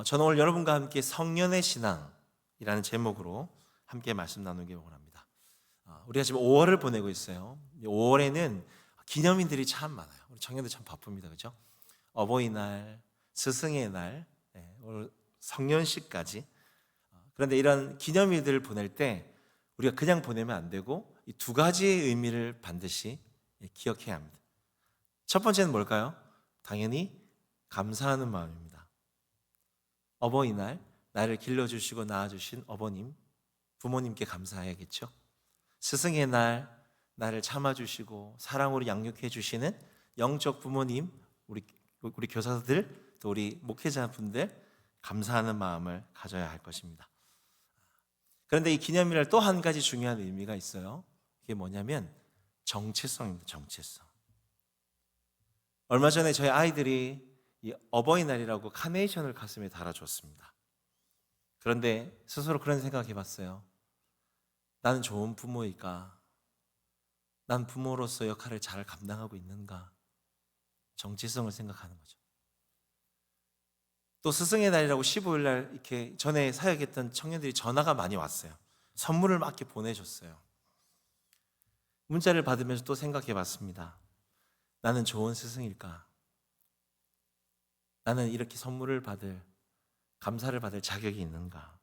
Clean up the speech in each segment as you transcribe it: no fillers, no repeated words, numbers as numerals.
저는 오늘 여러분과 함께 성년의 신앙이라는 제목으로 함께 말씀 나누기 원합니다. 우리가 지금 5월을 보내고 있어요. 5월에는 기념일들이 참 많아요. 우리 청년들 참 바쁩니다, 그렇죠? 어버이날, 스승의 날, 오늘 성년식까지. 그런데 이런 기념일들을 보낼 때 우리가 그냥 보내면 안 되고 이 두 가지의 의미를 반드시 기억해야 합니다. 첫 번째는 뭘까요? 당연히 감사하는 마음입니다. 어버이날, 나를 길러주시고 낳아주신 어머님, 부모님께 감사해야겠죠. 스승의 날, 나를 참아주시고 사랑으로 양육해 주시는 영적 부모님, 우리 교사들, 또 우리 목회자분들 감사하는 마음을 가져야 할 것입니다. 그런데 이 기념일날 또 한 가지 중요한 의미가 있어요. 그게 뭐냐면 정체성입니다. 정체성. 얼마 전에 저희 아이들이 이 어버이날이라고 카네이션을 가슴에 달아줬습니다. 그런데 스스로 그런 생각 해봤어요. 나는 좋은 부모일까? 난 부모로서 역할을 잘 감당하고 있는가? 정체성을 생각하는 거죠. 또 스승의 날이라고 15일 날 이렇게 전에 사역했던 청년들이 전화가 많이 왔어요. 선물을 막 이렇게 보내줬어요. 문자를 받으면서 또 생각해 봤습니다. 나는 좋은 스승일까? 나는 이렇게 선물을 받을, 감사를 받을 자격이 있는가?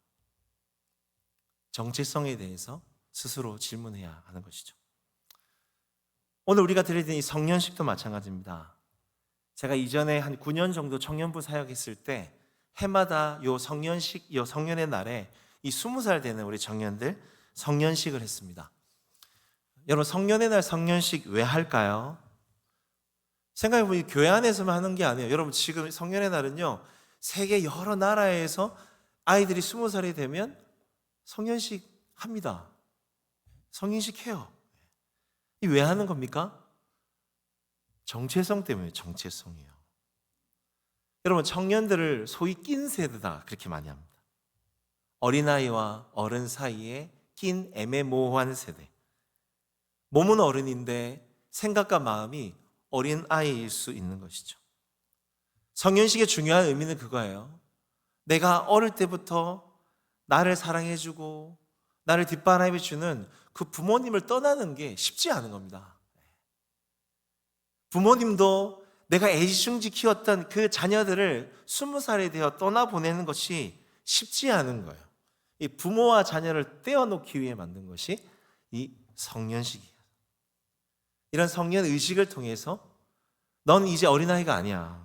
정체성에 대해서 스스로 질문해야 하는 것이죠. 오늘 우리가 드리는 이 성년식도 마찬가지입니다. 제가 이전에 한 9년 정도 청년부 사역했을 때 해마다 요 성년식, 요 성년의 날에 이 20살 되는 우리 청년들 성년식을 했습니다. 여러분, 성년의 날 성년식 왜 할까요? 생각해보니 교회 안에서만 하는 게 아니에요. 여러분, 지금 성년의 날은요, 세계 여러 나라에서 아이들이 20살이 되면 성년식 합니다. 성인식 해요. 이 왜 하는 겁니까? 정체성 때문에. 정체성이에요. 여러분, 청년들을 소위 낀 세대다 그렇게 많이 합니다. 어린아이와 어른 사이에 낀 애매모호한 세대. 몸은 어른인데 생각과 마음이 어린아이일 수 있는 것이죠. 성년식의 중요한 의미는 그거예요. 내가 어릴 때부터 나를 사랑해주고 나를 뒷바라봐주는 그 부모님을 떠나는 게 쉽지 않은 겁니다. 부모님도 내가 애지중지 키웠던 그 자녀들을 20살이 되어 떠나보내는 것이 쉽지 않은 거예요. 이 부모와 자녀를 떼어놓기 위해 만든 것이 이 성년식이에요. 이런 성년 의식을 통해서 넌 이제 어린아이가 아니야.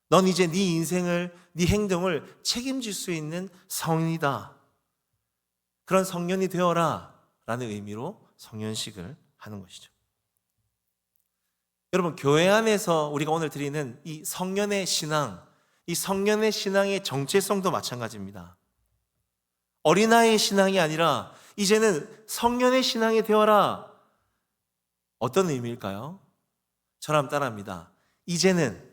넌 이제 네 인생을, 네 행동을 책임질 수 있는 성인이다. 그런 성년이 되어라 라는 의미로 성년식을 하는 것이죠. 여러분, 교회 안에서 우리가 오늘 드리는 이 성년의 신앙, 이 성년의 신앙의 정체성도 마찬가지입니다. 어린아이의 신앙이 아니라 이제는 성년의 신앙이 되어라. 어떤 의미일까요? 저랑 따라합니다. 이제는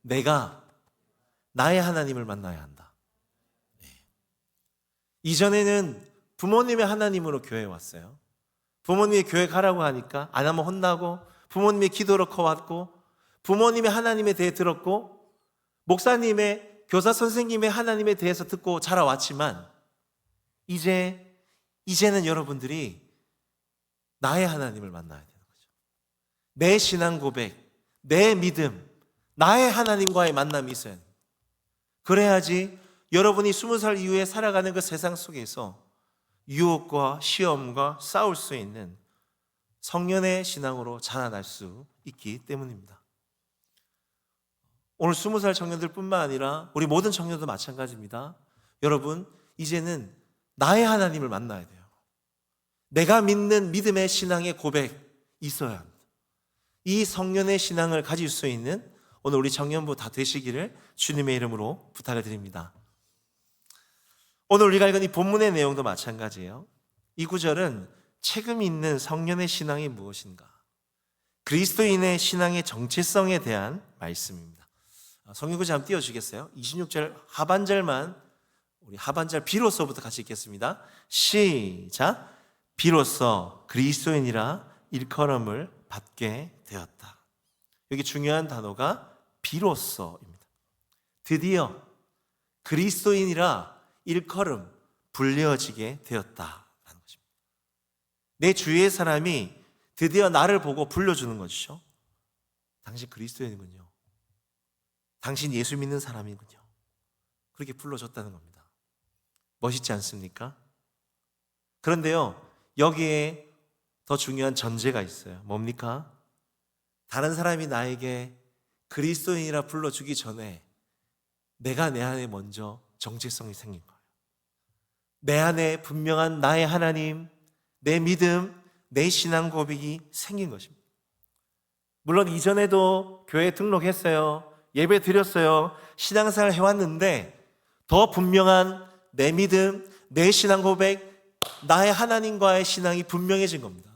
내가 나의 하나님을 만나야 한다. 이전에는 부모님의 하나님으로 교회에 왔어요. 부모님이 교회 가라고 하니까 안 하면 혼나고, 부모님의 기도로 커왔고, 부모님의 하나님에 대해 들었고, 목사님의, 교사 선생님의 하나님에 대해서 듣고 자라왔지만 이제는 여러분들이 나의 하나님을 만나야 되는 거죠. 내 신앙 고백, 내 믿음, 나의 하나님과의 만남이 있어야 합니다. 그래야지 여러분이 20살 이후에 살아가는 그 세상 속에서 유혹과 시험과 싸울 수 있는 성년의 신앙으로 자라날 수 있기 때문입니다. 오늘 20살 청년들 뿐만 아니라 우리 모든 청년도 마찬가지입니다. 여러분, 이제는 나의 하나님을 만나야 돼요. 내가 믿는 믿음의 신앙의 고백 있어야 합니다. 이 성년의 신앙을 가질 수 있는 오늘 우리 청년부 다 되시기를 주님의 이름으로 부탁을 드립니다. 오늘 우리가 읽은 이 본문의 내용도 마찬가지예요. 이 구절은 책임 있는 성년의 신앙이 무엇인가? 그리스도인의 신앙의 정체성에 대한 말씀입니다. 성경구절 한번 띄워주겠어요? 26절 하반절만, 우리 하반절 비로소부터 같이 읽겠습니다. 시작. 비로소 그리스도인이라 일컬음을 받게 되었다. 여기 중요한 단어가 비로소입니다. 드디어 그리스도인이라 일컬음 불려지게 되었다라는 것입니다. 내 주위의 사람이 드디어 나를 보고 불러주는 것이죠. 당신 그리스도인이군요. 당신 예수 믿는 사람이군요. 그렇게 불러줬다는 겁니다. 멋있지 않습니까? 그런데요, 여기에 더 중요한 전제가 있어요. 뭡니까? 다른 사람이 나에게 그리스도인이라 불러주기 전에 내가 내 안에 먼저 정체성이 생긴 거예요. 내 안에 분명한 나의 하나님, 내 믿음, 내 신앙 고백이 생긴 것입니다. 물론 이전에도 교회에 등록했어요. 예배 드렸어요. 신앙생활 해왔는데 더 분명한 내 믿음, 내 신앙 고백, 나의 하나님과의 신앙이 분명해진 겁니다.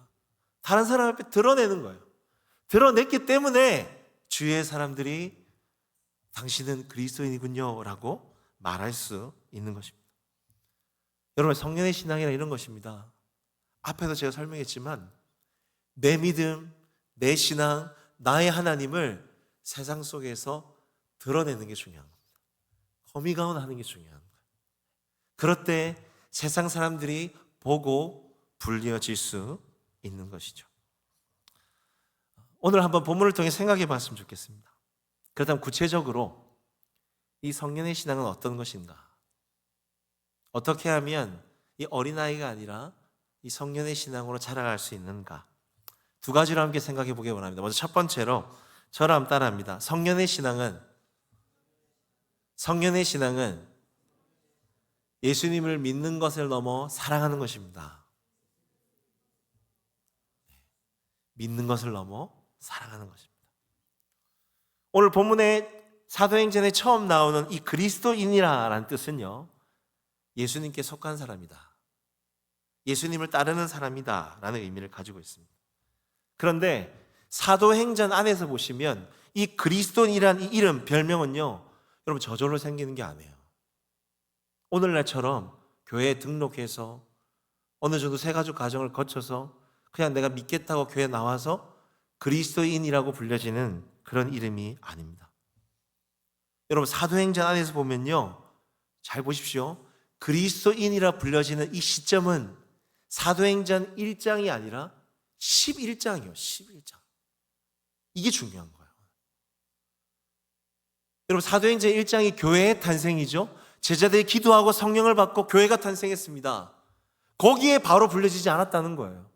다른 사람 앞에 드러내는 거예요. 드러냈기 때문에 주위의 사람들이 당신은 그리스도인이군요 라고 말할 수 있는 것입니다. 여러분, 성령의 신앙이란 이런 것입니다. 앞에서 제가 설명했지만 내 믿음, 내 신앙, 나의 하나님을 세상 속에서 드러내는 게 중요한 겁니다. 커밍아웃 하는 게 중요한 거예요. 그럴 때 세상 사람들이 보고 불려질 수 있는 것이죠. 오늘 한번 본문을 통해 생각해 봤으면 좋겠습니다. 그렇다면 구체적으로 이 성령의 신앙은 어떤 것인가? 어떻게 하면 이 어린아이가 아니라 이 성령의 신앙으로 자라갈 수 있는가? 두 가지로 함께 생각해 보기 원합니다. 먼저 첫 번째로 저를 한번 따라합니다. 성령의 신앙은 예수님을 믿는 것을 넘어 사랑하는 것입니다. 믿는 것을 넘어 사랑하는 것입니다. 오늘 본문에 사도행전에 처음 나오는 이 그리스도인이라는 뜻은요, 예수님께 속한 사람이다, 예수님을 따르는 사람이다 라는 의미를 가지고 있습니다. 그런데 사도행전 안에서 보시면 이 그리스도인이라는 이 이름, 별명은요, 여러분 저절로 생기는 게 아니에요. 오늘날처럼 교회에 등록해서 어느 정도 세가족 과정을 거쳐서 그냥 내가 믿겠다고 교회에 나와서 그리스도인이라고 불려지는 그런 이름이 아닙니다. 여러분 사도행전 안에서 보면요, 잘 보십시오. 그리스도인이라 불려지는 이 시점은 사도행전 1장이 아니라 11장이에요. 11장. 이게 중요한 거예요. 여러분 사도행전 1장이 교회의 탄생이죠. 제자들이 기도하고 성령을 받고 교회가 탄생했습니다. 거기에 바로 불려지지 않았다는 거예요.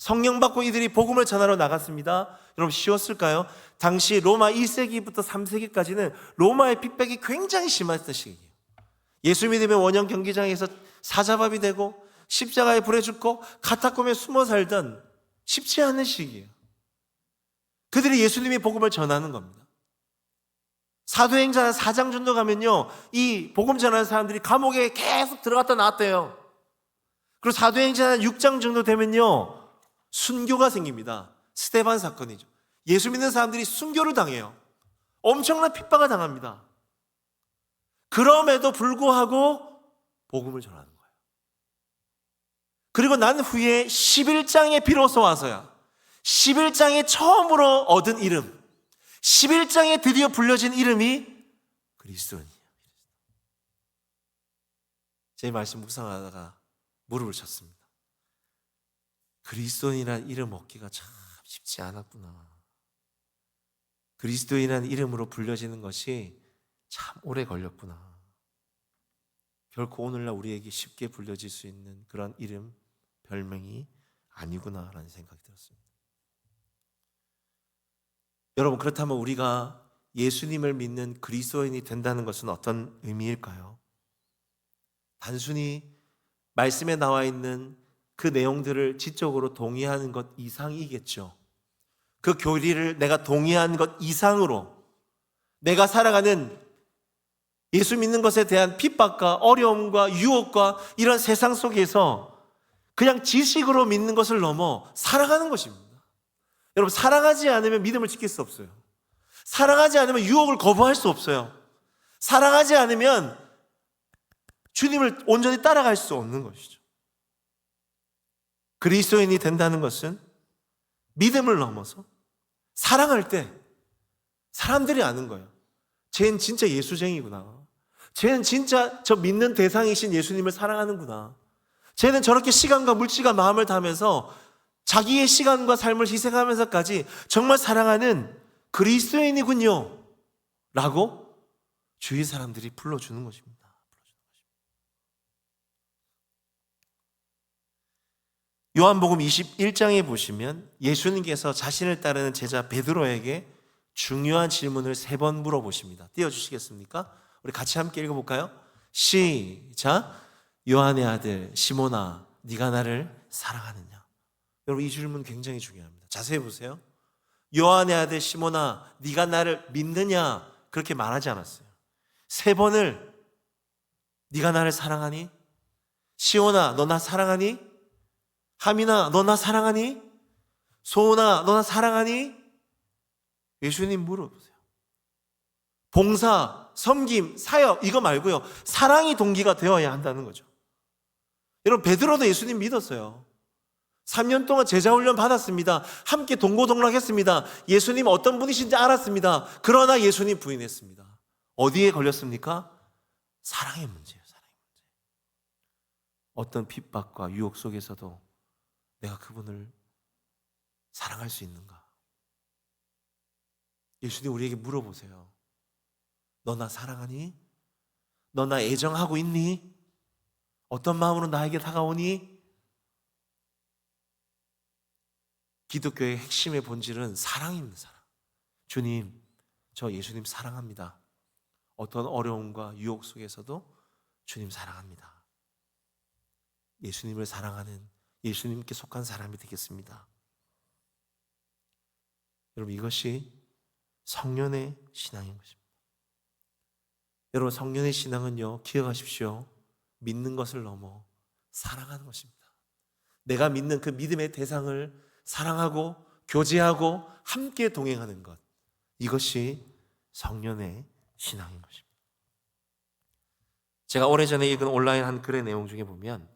성령 받고 이들이 복음을 전하러 나갔습니다. 여러분 쉬웠을까요? 당시 로마 1세기부터 3세기까지는 로마의 핍박이 굉장히 심했던 시기예요. 예수 믿으면 원형 경기장에서 사자밥이 되고 십자가에 불에 죽고 카타콤에 숨어 살던 쉽지 않은 시기예요. 그들이 예수님의 복음을 전하는 겁니다. 사도행전 4장 정도 가면요, 이 복음 전하는 사람들이 감옥에 계속 들어갔다 나왔대요. 그리고 사도행전 6장 정도 되면요, 순교가 생깁니다. 스데반 사건이죠. 예수 믿는 사람들이 순교를 당해요. 엄청난 핍박을 당합니다. 그럼에도 불구하고 복음을 전하는 거예요. 그리고 난 후에 11장에 비로소 와서야 11장에 처음으로 얻은 이름, 11장에 드디어 불려진 이름이 그리스도인이에요. 제 말씀 묵상하다가 무릎을 쳤습니다. 그리스도인이라는 이름 얻기가 참 쉽지 않았구나. 그리스도인이라는 이름으로 불려지는 것이 참 오래 걸렸구나. 결코 오늘날 우리에게 쉽게 불려질 수 있는 그런 이름, 별명이 아니구나라는 생각이 들었습니다. 여러분, 그렇다면 우리가 예수님을 믿는 그리스도인이 된다는 것은 어떤 의미일까요? 단순히 말씀에 나와 있는 그 내용들을 지적으로 동의하는 것 이상이겠죠. 그 교리를 내가 동의하는 것 이상으로 내가 살아가는 예수 믿는 것에 대한 핍박과 어려움과 유혹과 이런 세상 속에서 그냥 지식으로 믿는 것을 넘어 살아가는 것입니다. 여러분, 사랑하지 않으면 믿음을 지킬 수 없어요. 사랑하지 않으면 유혹을 거부할 수 없어요. 사랑하지 않으면 주님을 온전히 따라갈 수 없는 것이죠. 그리스도인이 된다는 것은 믿음을 넘어서 사랑할 때 사람들이 아는 거예요. 쟤는 진짜 예수쟁이구나. 쟤는 진짜 저 믿는 대상이신 예수님을 사랑하는구나. 쟤는 저렇게 시간과 물질과 마음을 다하면서 자기의 시간과 삶을 희생하면서까지 정말 사랑하는 그리스도인이군요. 라고 주위 사람들이 불러주는 것입니다. 요한복음 21장에 보시면 예수님께서 자신을 따르는 제자 베드로에게 중요한 질문을 3번 물어보십니다. 띄워주시겠습니까? 우리 같이 함께 읽어볼까요? 시작. 요한의 아들 시몬아, 네가 나를 사랑하느냐? 여러분, 이 질문 굉장히 중요합니다. 자세히 보세요. 요한의 아들 시몬아, 네가 나를 믿느냐? 그렇게 말하지 않았어요. 3번을 네가 나를 사랑하니? 시온아, 너 나 사랑하니? 하민아, 너 나 사랑하니? 소은아, 너 나 사랑하니? 예수님 물어보세요. 봉사, 섬김, 사역 이거 말고요. 사랑이 동기가 되어야 한다는 거죠. 여러분, 베드로도 예수님 믿었어요. 3년 동안 제자훈련 받았습니다. 함께 동고동락했습니다. 예수님 어떤 분이신지 알았습니다. 그러나 예수님 부인했습니다. 어디에 걸렸습니까? 사랑의 문제예요. 사랑의 문제. 어떤 핍박과 유혹 속에서도 내가 그분을 사랑할 수 있는가? 예수님 우리에게 물어보세요. 너 나 사랑하니? 너 나 애정하고 있니? 어떤 마음으로 나에게 다가오니? 기독교의 핵심의 본질은 사랑입니다. 사랑. 주님, 저 예수님 사랑합니다. 어떤 어려움과 유혹 속에서도 주님 사랑합니다. 예수님을 사랑하는, 예수님께 속한 사람이 되겠습니다. 여러분, 이것이 성년의 신앙인 것입니다. 여러분, 성년의 신앙은요, 기억하십시오. 믿는 것을 넘어 사랑하는 것입니다. 내가 믿는 그 믿음의 대상을 사랑하고 교제하고 함께 동행하는 것, 이것이 성년의 신앙인 것입니다. 제가 오래전에 읽은 온라인 한 글의 내용 중에 보면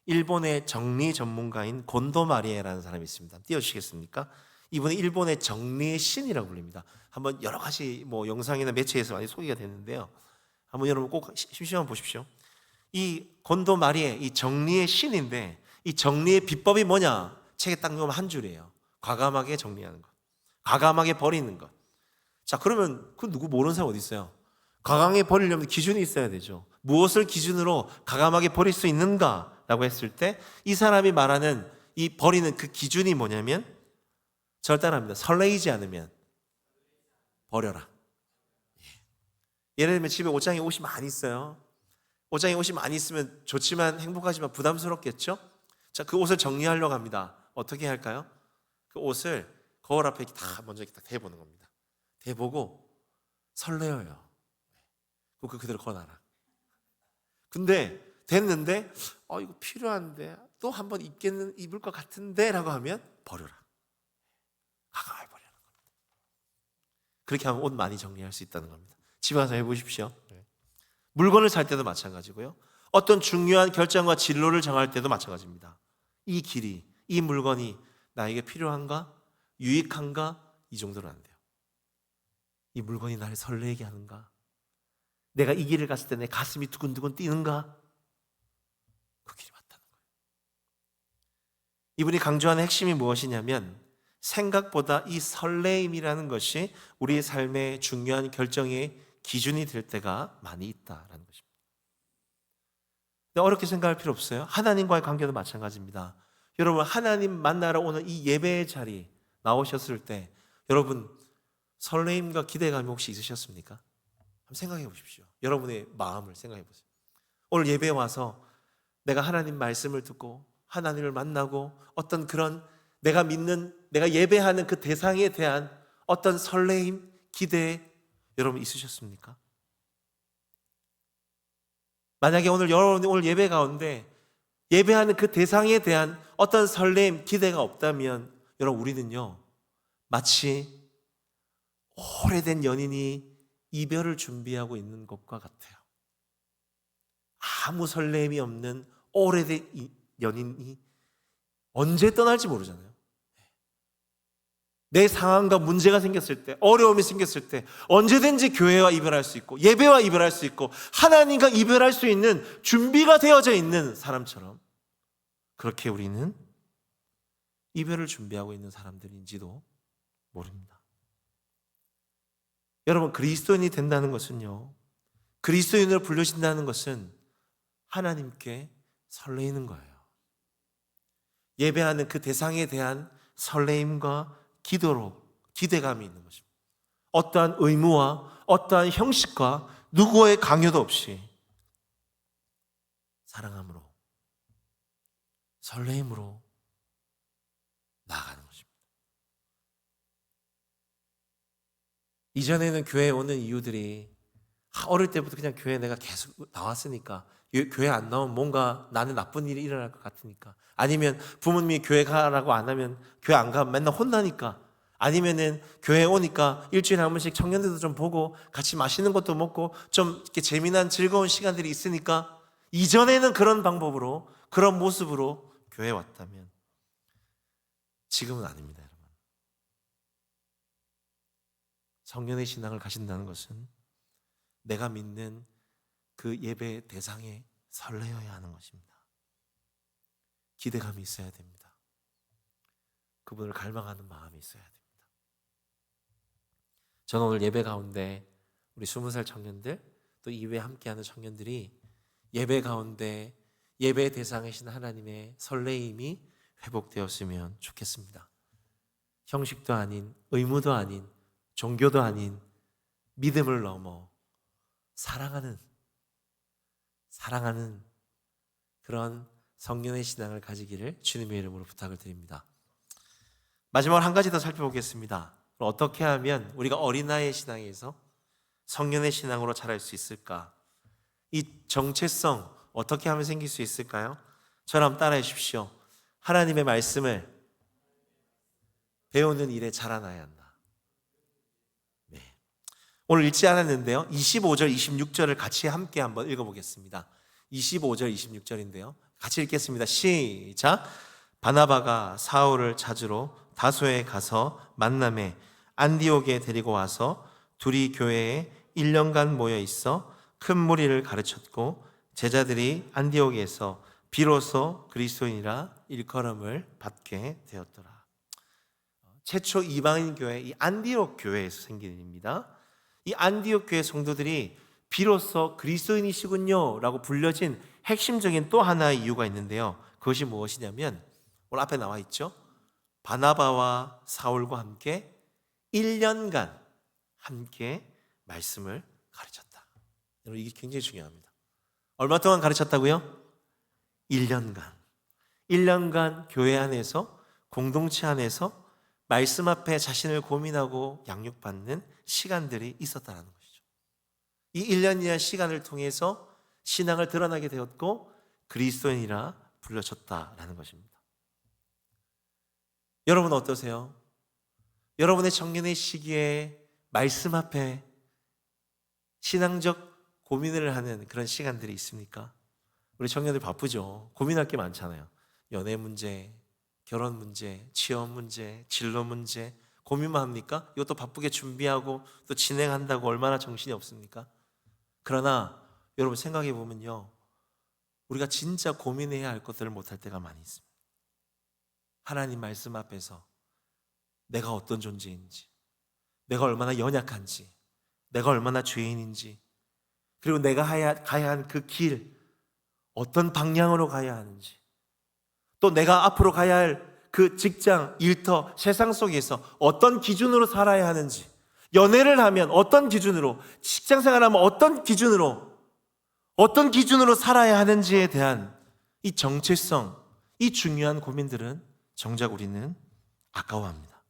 일본의 정리 전문가인 곤도 마리에라는 사람이 있습니다. 띄워주시겠습니까? 이분은 일본의 정리의 신이라고 불립니다. 한번 여러 가지 영상이나 매체에서 많이 소개가 됐는데요. 한번 여러분 꼭 심심하면 보십시오. 이 곤도 마리에, 이 정리의 신인데, 이 정리의 비법이 뭐냐? 책에 딱 보면 한 줄이에요. 과감하게 정리하는 것, 과감하게 버리는 것. 자, 그러면 그 누구 모르는 사람 어디 있어요? 과감하게 버리려면 기준이 있어야 되죠. 무엇을 기준으로 과감하게 버릴 수 있는가라고 했을 때 이 사람이 말하는 이 버리는 그 기준이 뭐냐면, 저를 따라합니다. 설레이지 않으면 버려라. 예를 들면 집에 옷장에 옷이 많이 있어요. 옷장에 옷이 많이 있으면 좋지만 행복하지만 부담스럽겠죠? 자, 그 옷을 정리하려고 합니다. 어떻게 할까요? 그 옷을 거울 앞에 다 먼저 이렇게 딱 대보는 겁니다. 대보고 설레어요. 그거 그대로 걸어놔라. 근데 됐는데 이거 필요한데 또 한번 입을 것 같은데 라고 하면 버려라. 과감하게 버리는 겁니다. 그렇게 하면 옷 많이 정리할 수 있다는 겁니다. 집에 가서 해보십시오. 물건을 살 때도 마찬가지고요. 어떤 중요한 결정과 진로를 정할 때도 마찬가지입니다. 이 길이, 이 물건이 나에게 필요한가? 유익한가? 이 정도는 안 돼요. 이 물건이 나를 설레게 하는가? 내가 이 길을 갔을 때 내 가슴이 두근두근 뛰는가? 그 길이 맞다는 거예요. 이분이 강조하는 핵심이 무엇이냐면, 생각보다 이 설레임이라는 것이 우리의 삶의 중요한 결정의 기준이 될 때가 많이 있다라는 것입니다. 근데 어렵게 생각할 필요 없어요. 하나님과의 관계도 마찬가지입니다. 여러분, 하나님 만나러 오는 이 예배의 자리 나오셨을 때 여러분 설레임과 기대감이 혹시 있으셨습니까? 한번 생각해 보십시오. 여러분의 마음을 생각해 보세요. 오늘 예배에 와서 내가 하나님 말씀을 듣고 하나님을 만나고 어떤 그런 내가 믿는, 내가 예배하는 그 대상에 대한 어떤 설레임, 기대 여러분 있으셨습니까? 만약에 여러분이 오늘 예배 가운데 예배하는 그 대상에 대한 어떤 설렘, 기대가 없다면 여러분 우리는요 마치 오래된 연인이 이별을 준비하고 있는 것과 같아요. 아무 설렘이 없는 오래된 연인이 언제 떠날지 모르잖아요. 내 상황과 문제가 생겼을 때, 어려움이 생겼을 때 언제든지 교회와 이별할 수 있고 예배와 이별할 수 있고 하나님과 이별할 수 있는 준비가 되어져 있는 사람처럼 그렇게 우리는 이별을 준비하고 있는 사람들인지도 모릅니다. 여러분, 그리스도인이 된다는 것은요, 그리스도인으로 불려진다는 것은 하나님께 설레이는 거예요. 예배하는 그 대상에 대한 설레임과 기도로 기대감이 있는 것입니다. 어떠한 의무와 어떠한 형식과 누구의 강요도 없이 사랑함으로, 설레임으로 나아가는 것입니다. 이전에는 교회에 오는 이유들이 어릴 때부터 그냥 교회에 내가 계속 나왔으니까, 교회 안 나오면 뭔가 나는 나쁜 일이 일어날 것 같으니까, 아니면 부모님이 교회 가라고 안 하면 교회 안 가면 맨날 혼나니까, 아니면은 교회 오니까 일주일에 한 번씩 청년들도 좀 보고 같이 맛있는 것도 먹고 좀 이렇게 재미난 즐거운 시간들이 있으니까, 이전에는 그런 방법으로 그런 모습으로 교회에 왔다면 지금은 아닙니다. 여러분, 성령의 신앙을 가진다는 것은 내가 믿는 그 예배 대상에 설레어야 하는 것입니다. 기대감이 있어야 됩니다. 그분을 갈망하는 마음이 있어야 됩니다. 저는 오늘 예배 가운데 우리 20살 청년들, 또 이외에 함께하는 청년들이 예배 가운데 예배 대상이신 하나님의 설레임이 회복되었으면 좋겠습니다. 형식도 아닌, 의무도 아닌, 종교도 아닌 믿음을 넘어 사랑하는 그런 성령의 신앙을 가지기를 주님의 이름으로 부탁을 드립니다. 마지막으로 한 가지 더 살펴보겠습니다. 어떻게 하면 우리가 어린아이의 신앙에서 성령의 신앙으로 자랄 수 있을까? 이 정체성 어떻게 하면 생길 수 있을까요? 저를 한번 따라해 주십시오. 하나님의 말씀을 배우는 일에 자라나야 한다. 네. 오늘 읽지 않았는데요, 25절, 26절을 같이 함께 한번 읽어보겠습니다. 25절, 26절인데요, 같이 읽겠습니다. 시작. 바나바가 사울을 찾으러 다소에 가서 만남에 안디옥에 데리고 와서 둘이 교회에 1년간 모여 있어 큰 무리를 가르쳤고, 제자들이 안디옥에서 비로소 그리스도인이라 일컬음을 받게 되었더라. 최초 이방인 교회, 이 안디옥 교회에서 생긴 일입니다. 이 안디옥 교회 성도들이 비로소 그리스도인이시군요 라고 불려진 핵심적인 또 하나의 이유가 있는데요, 그것이 무엇이냐면 오늘 앞에 나와 있죠. 바나바와 사울과 함께 1년간 함께 말씀을 가르쳤다. 여러분, 이게 굉장히 중요합니다. 얼마 동안 가르쳤다고요? 1년간. 1년간 교회 안에서, 공동체 안에서 말씀 앞에 자신을 고민하고 양육받는 시간들이 있었다는 것이죠. 이 1년이라는 시간을 통해서 신앙을 드러나게 되었고 그리스도인이라 불려졌다라는 것입니다. 여러분 어떠세요? 여러분의 청년의 시기에 말씀 앞에 신앙적 고민을 하는 그런 시간들이 있습니까? 우리 청년들 바쁘죠. 고민할 게 많잖아요. 연애 문제, 결혼 문제, 취업 문제, 진로 문제, 고민만 합니까? 이것도 바쁘게 준비하고 또 진행한다고 얼마나 정신이 없습니까? 그러나 여러분 생각해 보면요, 우리가 진짜 고민해야 할 것들을 못할 때가 많이 있습니다. 하나님 말씀 앞에서 내가 어떤 존재인지, 내가 얼마나 연약한지, 내가 얼마나 죄인인지, 그리고 내가 가야 한 그 길, 어떤 방향으로 가야 하는지, 또 내가 앞으로 가야 할 그 직장, 일터, 세상 속에서 어떤 기준으로 살아야 하는지, 연애를 하면 어떤 기준으로, 직장 생활하면 어떤 기준으로 살아야 하는지에 대한 이 정체성, 이 중요한 고민들은 정작 우리는 아까워합니다.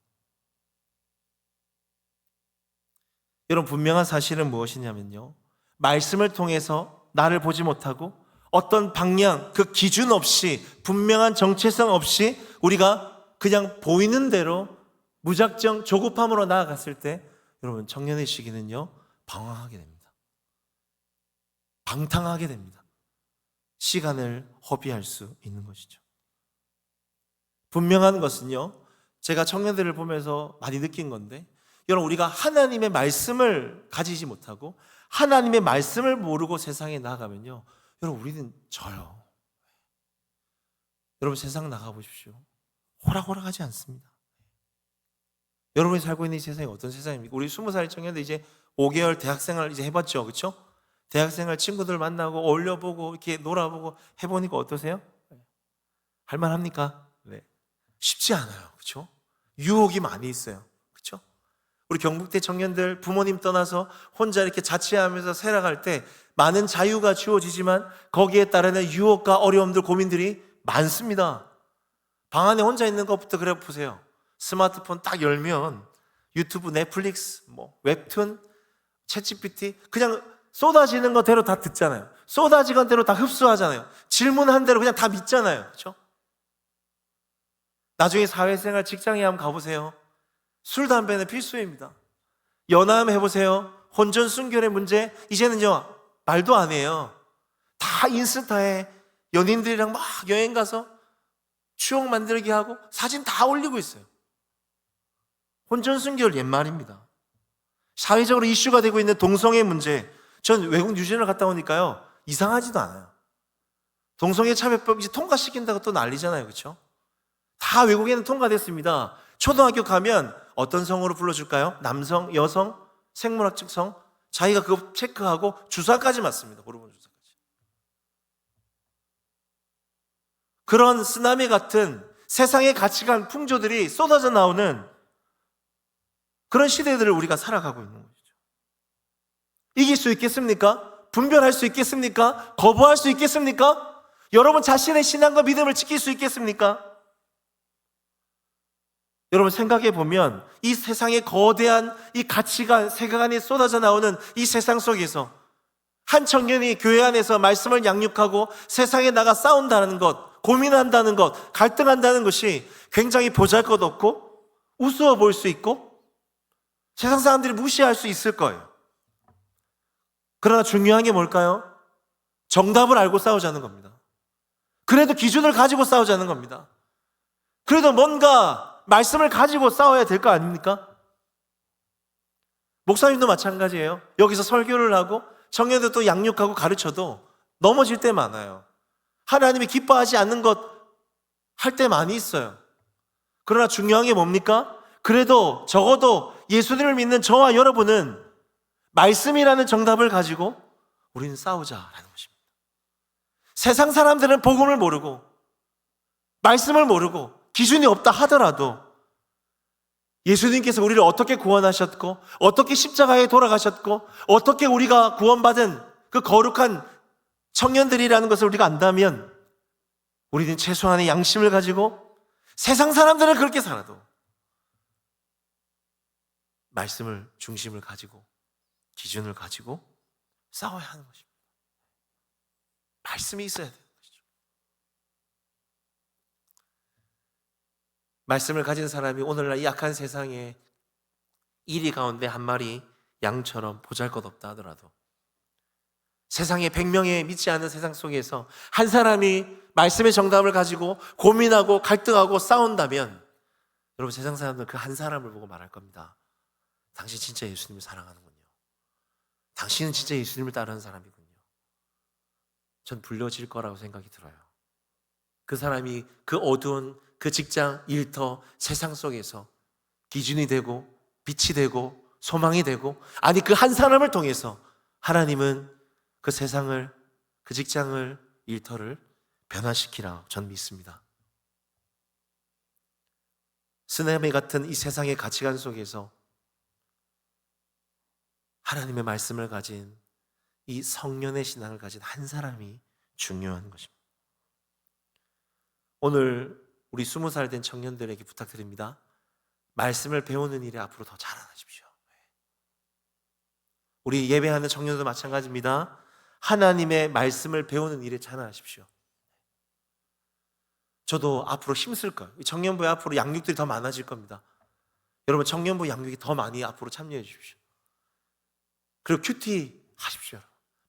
여러분, 분명한 사실은 무엇이냐면요, 말씀을 통해서 나를 보지 못하고 어떤 방향, 그 기준 없이, 분명한 정체성 없이 우리가 그냥 보이는 대로 무작정 조급함으로 나아갔을 때, 여러분 청년의 시기는요 방황하게 됩니다. 방탕하게 됩니다. 시간을 허비할 수 있는 것이죠. 분명한 것은요, 제가 청년들을 보면서 많이 느낀 건데, 여러분, 우리가 하나님의 말씀을 가지지 못하고 하나님의 말씀을 모르고 세상에 나가면요, 여러분, 우리는 져요. 여러분, 세상 나가보십시오. 호락호락하지 않습니다. 여러분이 살고 있는 이 세상이 어떤 세상입니까? 우리 20살 청년들 이제 5개월 대학생활 이제 해봤죠, 그렇죠? 대학생활 친구들 만나고 어울려보고 이렇게 놀아보고 해보니까 어떠세요? 할만합니까? 네. 쉽지 않아요, 그렇죠? 유혹이 많이 있어요, 그렇죠? 우리 경북대 청년들 부모님 떠나서 혼자 이렇게 자취하면서 살아갈 때 많은 자유가 주어지지만 거기에 따르는 유혹과 어려움들, 고민들이 많습니다. 방 안에 혼자 있는 것부터 그래 보세요. 스마트폰 딱 열면 유튜브, 넷플릭스, 웹툰, 챗GPT 그냥 쏟아지는 거대로 다 듣잖아요. 쏟아지는 대로 다 흡수하잖아요. 질문한 대로 그냥 다 믿잖아요, 그렇죠? 나중에 사회생활, 직장에 한번 가보세요. 술, 담배는 필수입니다. 연하음 해보세요. 혼전 순결의 문제 이제는요 말도 안 해요. 다 인스타에 연인들이랑 막 여행 가서 추억 만들기 하고 사진 다 올리고 있어요. 혼전 순결 옛말입니다. 사회적으로 이슈가 되고 있는 동성애 문제, 전 외국 뉴질랜드 갔다 오니까요 이상하지도 않아요. 동성애 차별법 이제 통과시킨다고 또 난리잖아요, 그렇죠? 다 외국에는 통과됐습니다. 초등학교 가면 어떤 성으로 불러줄까요? 남성, 여성, 생물학적 성, 자기가 그거 체크하고 주사까지 맞습니다. 호르몬 주사까지. 그런 쓰나미 같은 세상의 가치관, 풍조들이 쏟아져 나오는 그런 시대들을 우리가 살아가고 있는 것이죠. 이길 수 있겠습니까? 분별할 수 있겠습니까? 거부할 수 있겠습니까? 여러분 자신의 신앙과 믿음을 지킬 수 있겠습니까? 여러분 생각해 보면 이 세상의 거대한 이 가치관, 세계관이 쏟아져 나오는 이 세상 속에서 한 청년이 교회 안에서 말씀을 양육하고 세상에 나가 싸운다는 것, 고민한다는 것, 갈등한다는 것이 굉장히 보잘것없고 우스워 보일 수 있고 세상 사람들이 무시할 수 있을 거예요. 그러나 중요한 게 뭘까요? 정답을 알고 싸우자는 겁니다. 그래도 기준을 가지고 싸우자는 겁니다. 그래도 뭔가 말씀을 가지고 싸워야 될 거 아닙니까? 목사님도 마찬가지예요. 여기서 설교를 하고 청년들 또 양육하고 가르쳐도 넘어질 때 많아요. 하나님이 기뻐하지 않는 것 할 때 많이 있어요. 그러나 중요한 게 뭡니까? 그래도 적어도 예수님을 믿는 저와 여러분은 말씀이라는 정답을 가지고 우리는 싸우자라는 것입니다. 세상 사람들은 복음을 모르고 말씀을 모르고 기준이 없다 하더라도 예수님께서 우리를 어떻게 구원하셨고 어떻게 십자가에 돌아가셨고 어떻게 우리가 구원받은 그 거룩한 청년들이라는 것을 우리가 안다면 우리는 최소한의 양심을 가지고 세상 사람들은 그렇게 살아도 말씀을 중심을 가지고 기준을 가지고 싸워야 하는 것입니다. 말씀이 있어야 되는 것이죠. 말씀을 가진 사람이 오늘날 이 약한 세상에 이리 가운데 한 마리 양처럼 보잘것없다 하더라도 세상에 100명에 미치 않는 세상 속에서 한 사람이 말씀의 정답을 가지고 고민하고 갈등하고 싸운다면 여러분 세상 사람들은 그 한 사람을 보고 말할 겁니다. 당신 진짜 예수님을 사랑하는군요. 당신은 진짜 예수님을 따르는 사람이군요. 전 불려질 거라고 생각이 들어요. 그 사람이 그 어두운 그 직장, 일터, 세상 속에서 기준이 되고 빛이 되고 소망이 되고 아니 그 한 사람을 통해서 하나님은 그 세상을 그 직장을 일터를 변화시키라 전 믿습니다. 쓰나미 같은 이 세상의 가치관 속에서 하나님의 말씀을 가진 이 성령의 신앙을 가진 한 사람이 중요한 것입니다. 오늘 우리 20살 된 청년들에게 부탁드립니다. 말씀을 배우는 일에 앞으로 더 자라나십시오. 우리 예배하는 청년도 마찬가지입니다. 하나님의 말씀을 배우는 일에 자라나십시오. 저도 앞으로 힘쓸 거예요. 청년부에 앞으로 양육들이 더 많아질 겁니다. 여러분 청년부 양육이 더 많이 앞으로 참여해 주십시오. 그리고 큐티 하십시오.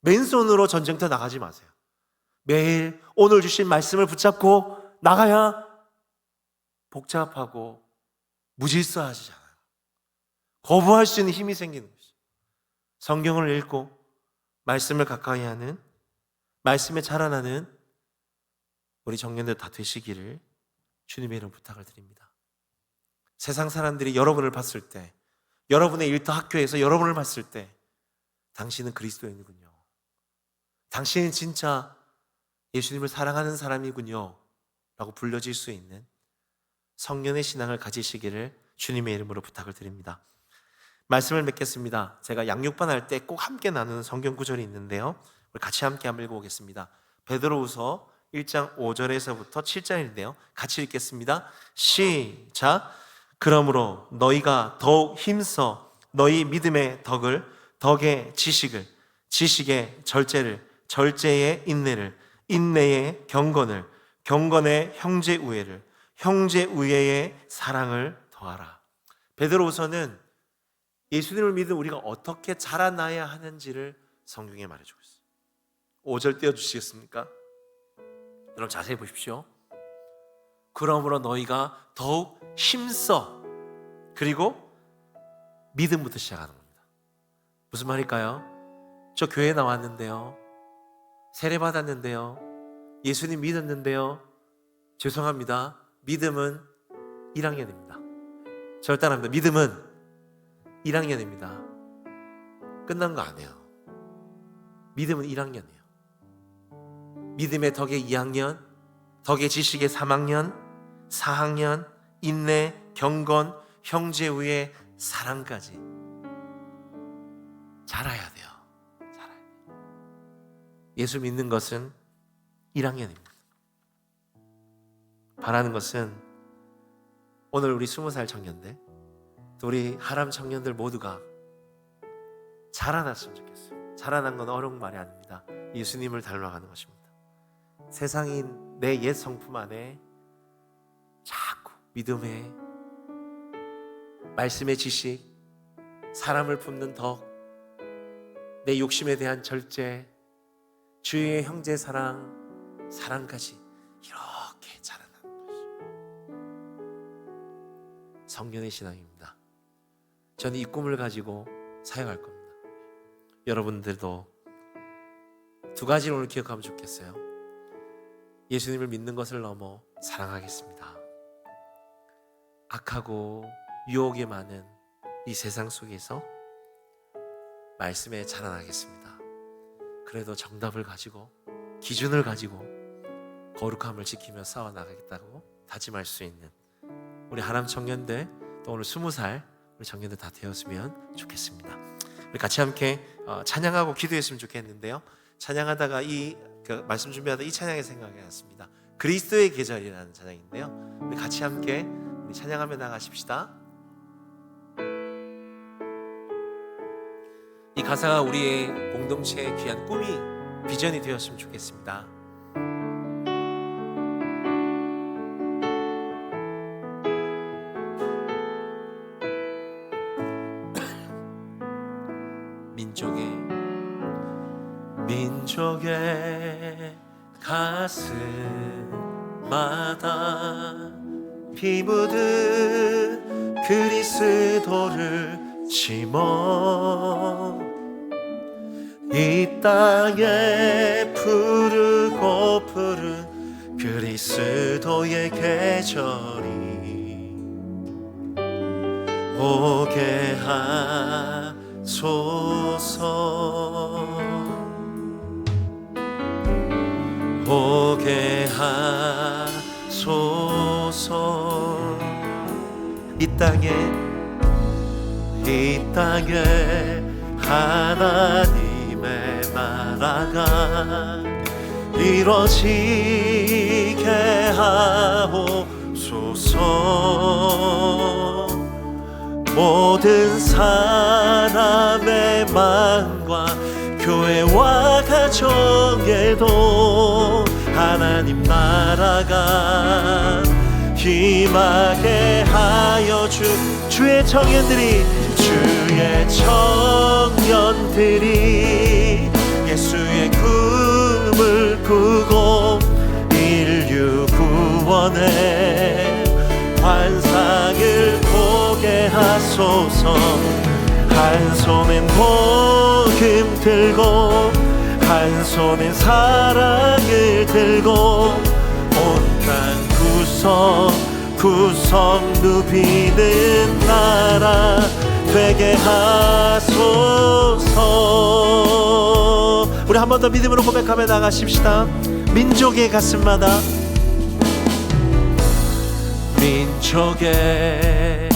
맨손으로 전쟁터 나가지 마세요. 매일 오늘 주신 말씀을 붙잡고 나가야 복잡하고 무질서하지 않아요. 거부할 수 있는 힘이 생기는 거죠. 성경을 읽고 말씀을 가까이 하는, 말씀에 자라나는 우리 청년들 다 되시기를 주님의 이름 부탁을 드립니다. 세상 사람들이 여러분을 봤을 때, 여러분의 일터 학교에서 여러분을 봤을 때 당신은 그리스도인이군요, 당신은 진짜 예수님을 사랑하는 사람이군요 라고 불려질 수 있는 성년의 신앙을 가지시기를 주님의 이름으로 부탁을 드립니다. 말씀을 맺겠습니다. 제가 양육반 할 때 꼭 함께 나누는 성경 구절이 있는데요, 우리 같이 함께 한번 읽어보겠습니다. 베드로후서 1장 5절에서부터 7절인데요, 같이 읽겠습니다. 시작. 그러므로 너희가 더욱 힘써 너희 믿음의 덕을, 덕의 지식을, 지식의 절제를, 절제의 인내를, 인내의 경건을, 경건의 형제 우애를, 형제 우애의 사랑을 더하라. 베드로후서는 예수님을 믿은 우리가 어떻게 자라나야 하는지를 성경에 말해주고 있어요. 5절 띄워주시겠습니까? 여러분 자세히 보십시오. 그러므로 너희가 더욱 힘써, 그리고 믿음부터 시작하는 겁니다. 무슨 말일까요? 저 교회 나왔는데요, 세례 받았는데요, 예수님 믿었는데요, 죄송합니다, 믿음은 1학년입니다. 절단합니다. 믿음은 1학년입니다. 끝난 거 아니에요. 믿음은 1학년이에요. 믿음의 덕의 2학년, 덕의 지식의 3학년, 4학년, 인내, 경건, 형제 우애, 사랑까지 자라야 돼요. 자라야 돼요. 예수 믿는 것은 1학년입니다. 바라는 것은 오늘 우리 20살 청년들, 또 우리 하람 청년들 모두가 자라났으면 좋겠어요. 자라난 건 어려운 말이 아닙니다. 예수님을 닮아가는 것입니다. 세상인 내 옛 성품 안에 자꾸 믿음의, 말씀의 지식, 사람을 품는 덕, 내 욕심에 대한 절제, 주위의 형제 사랑, 사랑까지 이렇게 자라나는 것입니다. 성년의 신앙입니다. 저는 이 꿈을 가지고 사역할 겁니다. 여러분들도 두 가지를 오늘 기억하면 좋겠어요. 예수님을 믿는 것을 넘어 사랑하겠습니다. 악하고 유혹이 많은 이 세상 속에서 말씀에 자라나겠습니다. 그래도 정답을 가지고, 기준을 가지고 거룩함을 지키며 싸워나가겠다고 다짐할 수 있는 우리 하남 청년들, 또 오늘 20살 우리 청년들 다 되었으면 좋겠습니다. 우리 같이 함께 찬양하고 기도했으면 좋겠는데요, 찬양하다가 말씀 준비하다 이 찬양이 생각이 났습니다. 그리스도의 계절이라는 찬양인데요, 우리 같이 함께 우리 찬양하며 나가십시다. 이 가사가 우리의 공동체의 귀한 꿈이, 비전이 되었으면 좋겠습니다. 민족의 가슴마다 피 묻은 그리스도를 심어 이 땅에 푸르고 푸른 그리스도의 계절이 오게 하소서, 오게 하소서. 이 땅에 하나님의 나라가 이루어지게 하옵소서. 모든 사람의 마음과 교회와 가정에도 하나님 나라가 임하게 하여 주의 청년들이 예수의 꿈을 꾸고 인류 구원의 환상을 손엔 복음 들고 한 손엔 사랑을 들고 온 땅 구석구석 누비는 나라 되게 하소서. 우리 한 번 더 믿음으로 고백하며 나가십시다. 민족의 가슴마다 민족의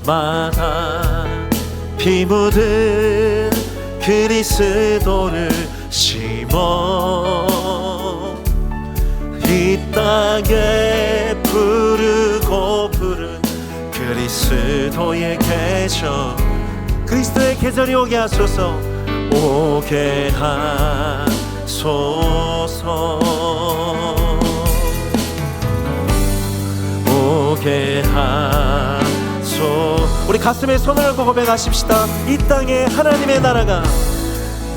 가슴마다 피 묻은 그리스도를 심어 이 땅에 부르고 부른 그리스도의 계절 그리스도의 계절이 오게 하소서. 오게 하소서. 오게 하소서. 우리 가슴에 손을 얹고 고백하십시다. 이 땅에 하나님의 나라가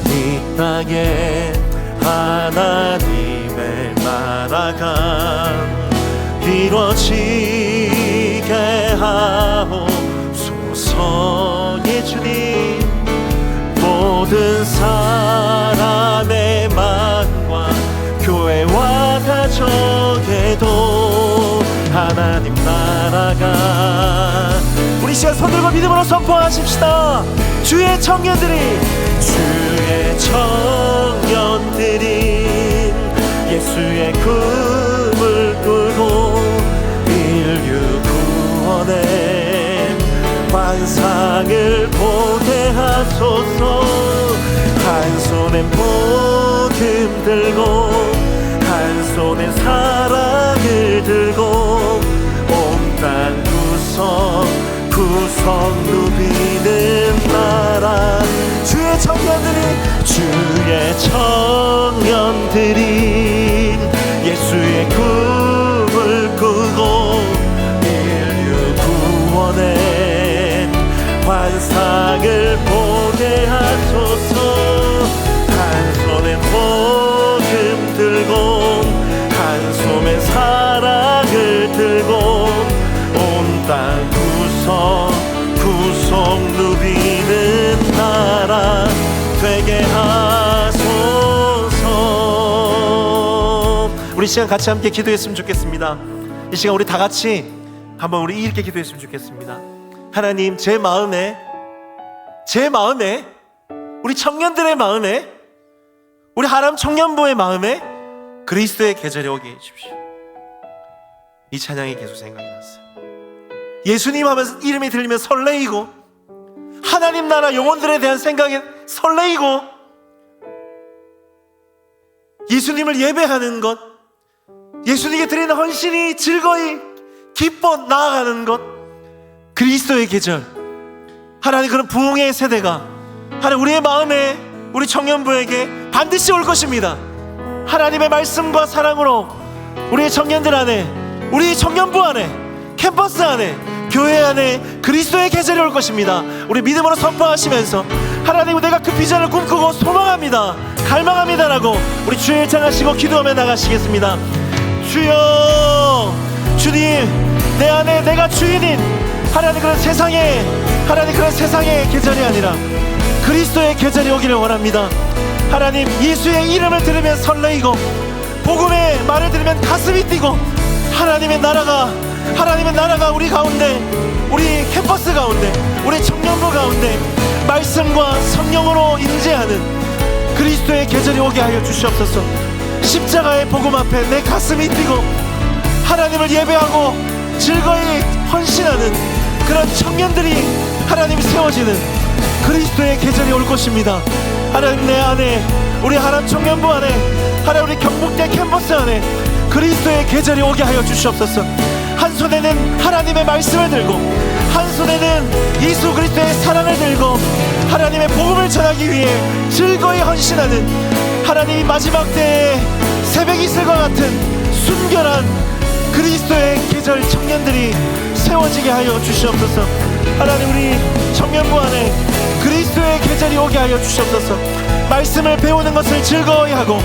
이 땅에 하나님의 나라가 이루어지게 하옵소서. 예 주님 모든 사람의 마음과 교회와 가족에도 하나님 나라가 우리 시간 손들고 믿음으로 선포하십시다. 주의 청년들이 예수의 꿈을 꾸고 인류 구원의 환상을 보게 하소서. 한 손엔 복음 들고 한 손엔 사랑을 들고 온 땅 구석 누비는 나라 주의 청년들이 예수의 꿈을 꾸고 인류 구원의 환상을 보게 하소서. 한 손엔 복음 들고 한 손엔 사랑을 들고 온 땅 구석 누비는 나라 되게 하소서. 우리 시간 같이 함께 기도했으면 좋겠습니다. 이 시간 우리 다 같이 한번 우리 이렇게 기도했으면 좋겠습니다. 하나님 제 마음에 우리 청년들의 마음에 우리 하람 청년부의 마음에 그리스도의 계절이 오게 해주십시오. 이 찬양이 계속 생각이 났어요. 예수님 하면서 이름이 들리면 설레이고 하나님 나라 영혼들에 대한 생각에 설레이고 예수님을 예배하는 것 예수님께 드리는 헌신이 즐거이 기뻐 나아가는 것 그리스도의 계절 하나님 그런 부흥의 세대가 하나님 우리의 마음에 우리 청년부에게 반드시 올 것입니다. 하나님의 말씀과 사랑으로 우리의 청년들 안에 우리 청년부 안에 캠퍼스 안에 교회 안에 그리스도의 계절이 올 것입니다. 우리 믿음으로 선포하시면서 하나님 내가 그 비전을 꿈꾸고 소망합니다 갈망합니다라고 우리 주의 찬양하시고 기도하며 나가시겠습니다. 주여 주님 내 안에 내가 주인인 하나님 그런 세상의 계절이 아니라 그리스도의 계절이 오기를 원합니다. 하나님 예수의 이름을 들으면 설레이고 복음의 말을 들으면 가슴이 뛰고 하나님의 나라가 우리 가운데 우리 캠퍼스 가운데 우리 청년부 가운데 말씀과 성령으로 임재하는 그리스도의 계절이 오게 하여 주시옵소서. 십자가의 복음 앞에 내 가슴이 뛰고 하나님을 예배하고 즐거이 헌신하는 그런 청년들이 하나님 세워지는 그리스도의 계절이 올 것입니다. 하나님 내 안에 우리 하나님 청년부 안에 하나님 우리 경북대 캠퍼스 안에 그리스도의 계절이 오게 하여 주시옵소서. 한 손에는 하나님의 말씀을 들고 한 손에는 예수 그리스도의 사랑을 들고 하나님의 복음을 전하기 위해 즐거이 헌신하는 하나님이 마지막 때에 새벽이 있을 것 같은 순결한 그리스도의 계절 청년들이 세워지게 하여 주시옵소서. 하나님 우리 청년부 안에 그리스도의 계절이 오게 하여 주시옵소서. 말씀을 배우는 것을 즐거이 하고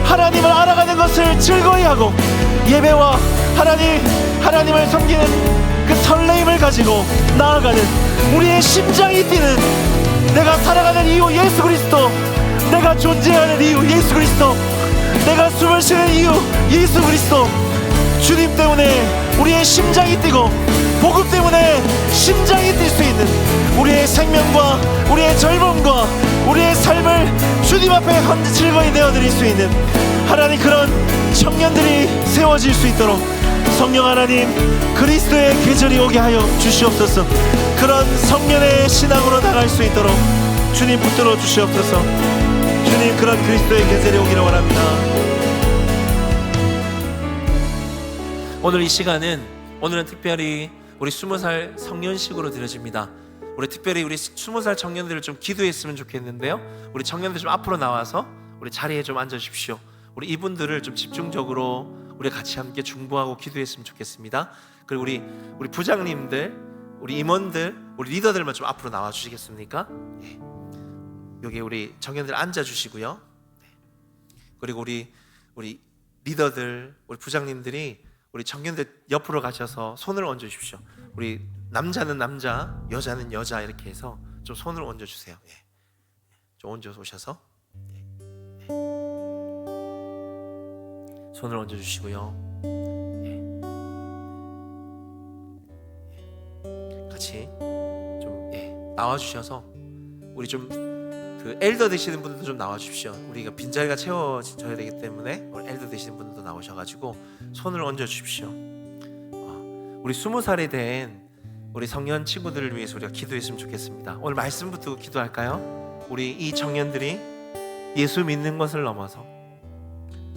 하나님을 알아가는 것을 즐거이 하고 예배와 하나님을 섬기는 그 설렘 설레임을 가지고 나아가는 우리의 심장이 뛰는, 내가 살아가는 이유 예수 그리스도, 내가 존재하는 이유 예수 그리스도, 내가 숨을 쉬는 이유 예수 그리스도. 주님 때문에 우리의 심장이 뛰고 복음 때문에 심장이 뛸 수 있는 우리의 생명과 우리의 젊음과 우리의 삶을 주님 앞에 즐거이 내어드릴 수 있는 하나님, 그런 청년들이 세워질 수 있도록 성령 하나님, 그리스도의 계절이 오게 하여 주시옵소서. 그런 성년의 신앙으로 나갈 수 있도록 주님 붙들어 주시옵소서. 주님, 그런 그리스도의 계절이 오기를 원합니다. 오늘 이 시간은, 오늘은 특별히 우리 20살 성년식으로 드려집니다. 우리 특별히 우리 20살 청년들을 좀 기도했으면 좋겠는데요, 우리 청년들 좀 앞으로 나와서 우리 자리에 좀 앉아주십시오. 우리 이분들을 좀 집중적으로 우리 같이 함께 중보하고 기도했으면 좋겠습니다. 그리고 우리 부장님들, 우리 임원들, 우리 리더들만 좀 앞으로 나와 주시겠습니까? 네. 여기 우리 청년들 앉아 주시고요. 네. 그리고 우리 리더들, 우리 부장님들이 우리 청년들 옆으로 가셔서 손을 얹어 주십시오. 우리 남자는 남자, 여자는 여자, 이렇게 해서 좀 손을 얹어 주세요. 네. 좀 얹어 오셔서 손을 얹어 주시고요. 같이 좀 나와 주셔서 우리 좀 그 엘더 되시는 분들도 좀 나와 주십시오. 우리가 빈자리가 채워져야 되기 때문에 우리 엘더 되시는 분들도 나오셔가지고 손을 얹어 주십시오. 우리 20살이 된 우리 청년 친구들을 위해서 우리가 기도했으면 좋겠습니다. 오늘 말씀부터 기도할까요? 우리 이 청년들이 예수 믿는 것을 넘어서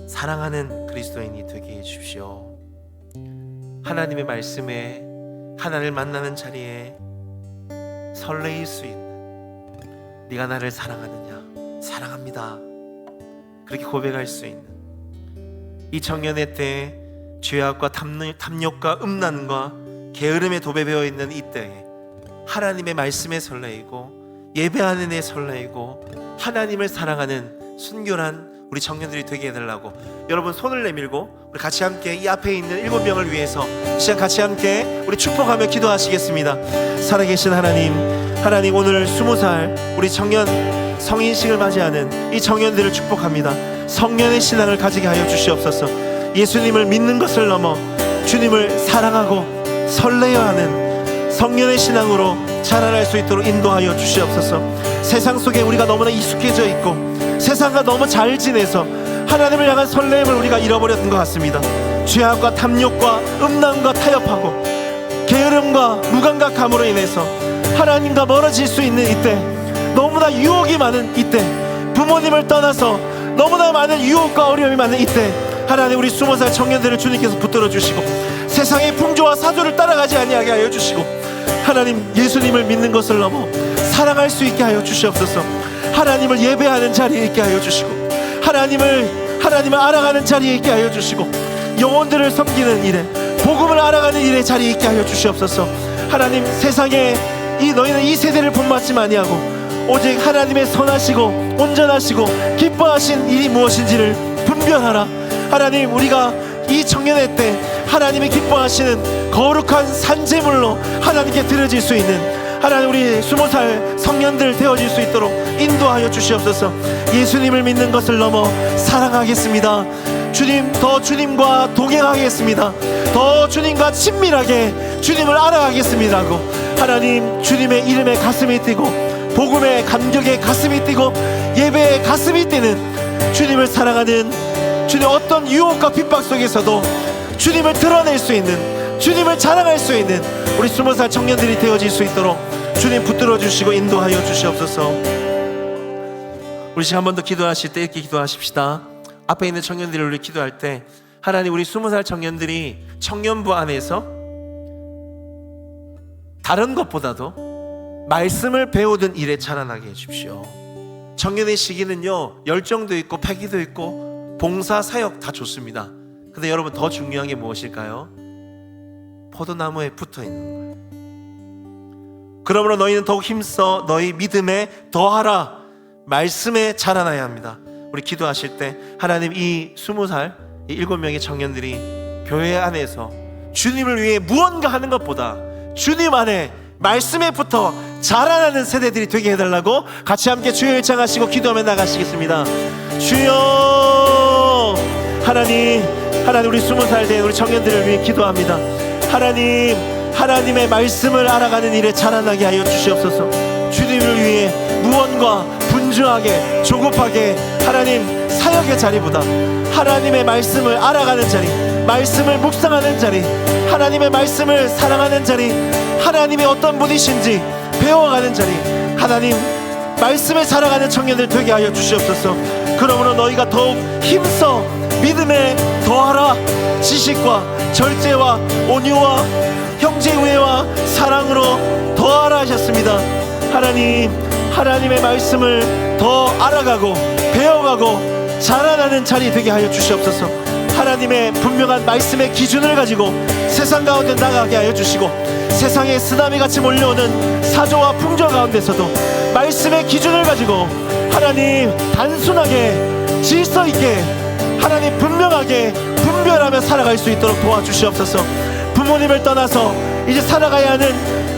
사랑하는 그리스도인이 되게 해주십시오. 하나님의 말씀에, 하나님을 만나는 자리에 설레일 수 있는, 네가 나를 사랑하느냐, 사랑합니다, 그렇게 고백할 수 있는 이 청년의 때, 죄악과 탐욕과 음란과 게으름에 도배되어 있는 이때에 하나님의 말씀에 설레이고 예배하는 데 설레이고 하나님을 사랑하는 순결한 우리 청년들이 되게 해달라고, 여러분 손을 내밀고 우리 같이 함께 이 앞에 있는 7명을 위해서 시간 같이 함께 우리 축복하며 기도하시겠습니다. 살아계신 하나님, 하나님 오늘 20살 우리 청년 성인식을 맞이하는 이 청년들을 축복합니다. 성년의 신앙을 가지게 하여 주시옵소서. 예수님을 믿는 것을 넘어 주님을 사랑하고 설레어 하는 성년의 신앙으로 자라날 수 있도록 인도하여 주시옵소서. 세상 속에 우리가 너무나 익숙해져 있고 세상과 너무 잘 지내서 하나님을 향한 설렘을 우리가 잃어버렸던 것 같습니다. 죄악과 탐욕과 음란과 타협하고 게으름과 무감각함으로 인해서 하나님과 멀어질 수 있는 이때, 너무나 유혹이 많은 이때, 부모님을 떠나서 너무나 많은 유혹과 어려움이 많은 이때, 하나님 우리 20살 청년들을 주님께서 붙들어 주시고 세상의 풍조와 사조를 따라가지 아니하게 하여 주시고 하나님 예수님을 믿는 것을 넘어 사랑할 수 있게 하여 주시옵소서. 하나님을 예배하는 자리에 있게 하여 주시고 하나님을 알아가는 자리에 있게 하여 주시고 영혼들을 섬기는 일에, 복음을 알아가는 일에 자리에 있게 하여 주시옵소서. 하나님 세상에 너희는 이 세대를 본받지 아니하고 오직 하나님의 선하시고 온전하시고 기뻐하신 일이 무엇인지를 분별하라. 하나님 우리가 이 청년의 때 하나님이 기뻐하시는 거룩한 산제물로 하나님께 드려질 수 있는 하나님 우리 20살 청년들 되어질 수 있도록 인도하여 주시옵소서. 예수님을 믿는 것을 넘어 사랑하겠습니다. 주님, 더 주님과 동행하겠습니다. 더 주님과 친밀하게 주님을 알아가겠습니다 하고 하나님 주님의 이름에 가슴이 뛰고 복음의 감격에 가슴이 뛰고 예배에 가슴이 뛰는 주님을 사랑하는, 주님 어떤 유혹과 핍박 속에서도 주님을 드러낼 수 있는, 주님을 자랑할 수 있는 우리 20살 청년들이 되어질 수 있도록 주님 붙들어 주시고 인도하여 주시옵소서. 우리 시간 한 번 더 기도하실 때 이렇게 기도하십시다. 앞에 있는 청년들을 우리 기도할 때 하나님 우리 20살 청년들이 청년부 안에서 다른 것보다도 말씀을 배우던 일에 자라나게 해주십시오. 청년의 시기는요 열정도 있고 패기도 있고 봉사 사역 다 좋습니다. 근데 여러분 더 중요한 게 무엇일까요? 포도나무에 붙어 있는 거예요. 그러므로 너희는 더욱 힘써 너희 믿음에 더하라. 말씀에 자라나야 합니다. 우리 기도하실 때 하나님 이 20살 이 7명의 청년들이 교회 안에서 주님을 위해 무언가 하는 것보다 주님 안에 말씀에 붙어 자라나는 세대들이 되게 해달라고 같이 함께 주여 일창하시고 기도하며 나가시겠습니다. 주여, 하나님 우리 20살 된 우리 청년들을 위해 기도합니다. 하나님의 말씀을 알아가는 일에 자라나게 하여 주시옵소서. 주님을 위해 무언과 분주하게 조급하게 하나님 사역의 자리보다 하나님의 말씀을 알아가는 자리, 말씀을 묵상하는 자리, 하나님의 말씀을 사랑하는 자리, 하나님이 어떤 분이신지 배워가는 자리, 하나님 말씀에 자라가는 청년들 되게 하여 주시옵소서. 그러므로 너희가 더욱 힘써 믿음에 더하라. 지식과 절제와 온유와 형제 우애와 사랑으로 더하라 하셨습니다. 하나님의 말씀을 더 알아가고 배워가고 자라나는 자리 되게 하여 주시옵소서. 하나님의 분명한 말씀의 기준을 가지고 세상 가운데 나가게 하여 주시고, 세상에 쓰나미같이 몰려오는 사조와 풍조 가운데서도 말씀의 기준을 가지고 하나님 단순하게 질서있게 하나님 분명하게 분별하며 살아갈 수 있도록 도와주시옵소서. 부모님을 떠나서 이제 살아가야 하는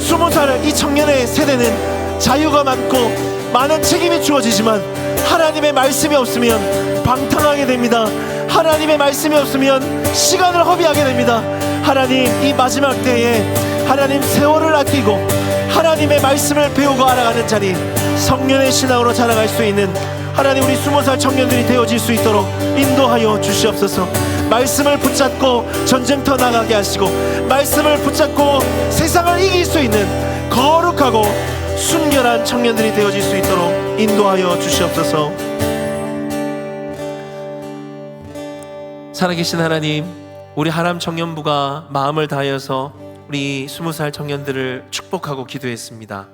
20살 이 청년의 세대는 자유가 많고 많은 책임이 주어지지만 하나님의 말씀이 없으면 방탕하게 됩니다. 하나님의 말씀이 없으면 시간을 허비하게 됩니다. 하나님, 이 마지막 때에 하나님 세월을 아끼고 하나님의 말씀을 배우고 알아가는 자리, 성령의 신앙으로 자라갈 수 있는 하나님 우리 20살 청년들이 되어질 수 있도록 인도하여 주시옵소서. 말씀을 붙잡고 전쟁터 나가게 하시고, 말씀을 붙잡고 세상을 이길 수 있는 거룩하고 순결한 청년들이 되어질 수 있도록 인도하여 주시옵소서. 살아계신 하나님, 우리 하남 청년부가 마음을 다하여서 우리 20살 청년들을 축복하고 기도했습니다.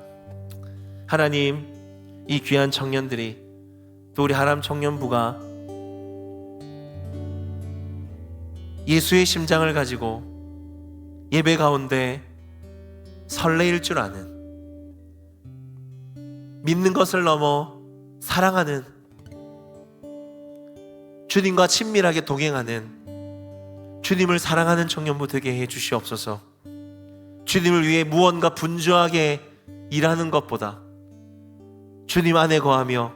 하나님, 이 귀한 청년들이 또 우리 하남 청년부가 예수의 심장을 가지고 예배 가운데 설레일 줄 아는, 믿는 것을 넘어 사랑하는, 주님과 친밀하게 동행하는, 주님을 사랑하는 청년부 되게 해 주시옵소서. 주님을 위해 무언가 분주하게 일하는 것보다 주님 안에 거하며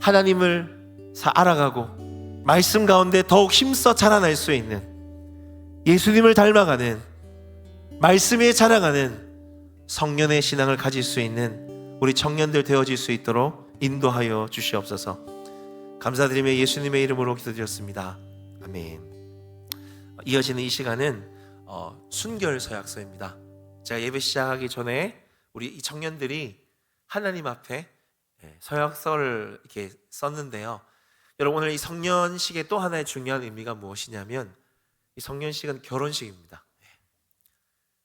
하나님을 알아가고 말씀 가운데 더욱 힘써 자라날 수 있는, 예수님을 닮아가는, 말씀에 자라가는 성령의 신앙을 가질 수 있는 우리 청년들 되어질 수 있도록 인도하여 주시옵소서. 감사드리며 예수님의 이름으로 기도드렸습니다. 아멘. 이어지는 이 시간은 순결 서약서입니다. 제가 예배 시작하기 전에 우리 이 청년들이 하나님 앞에 서약서를 이렇게 썼는데요. 여러분, 오늘 이 성년식의 또 하나의 중요한 의미가 무엇이냐면, 이 성년식은 결혼식입니다.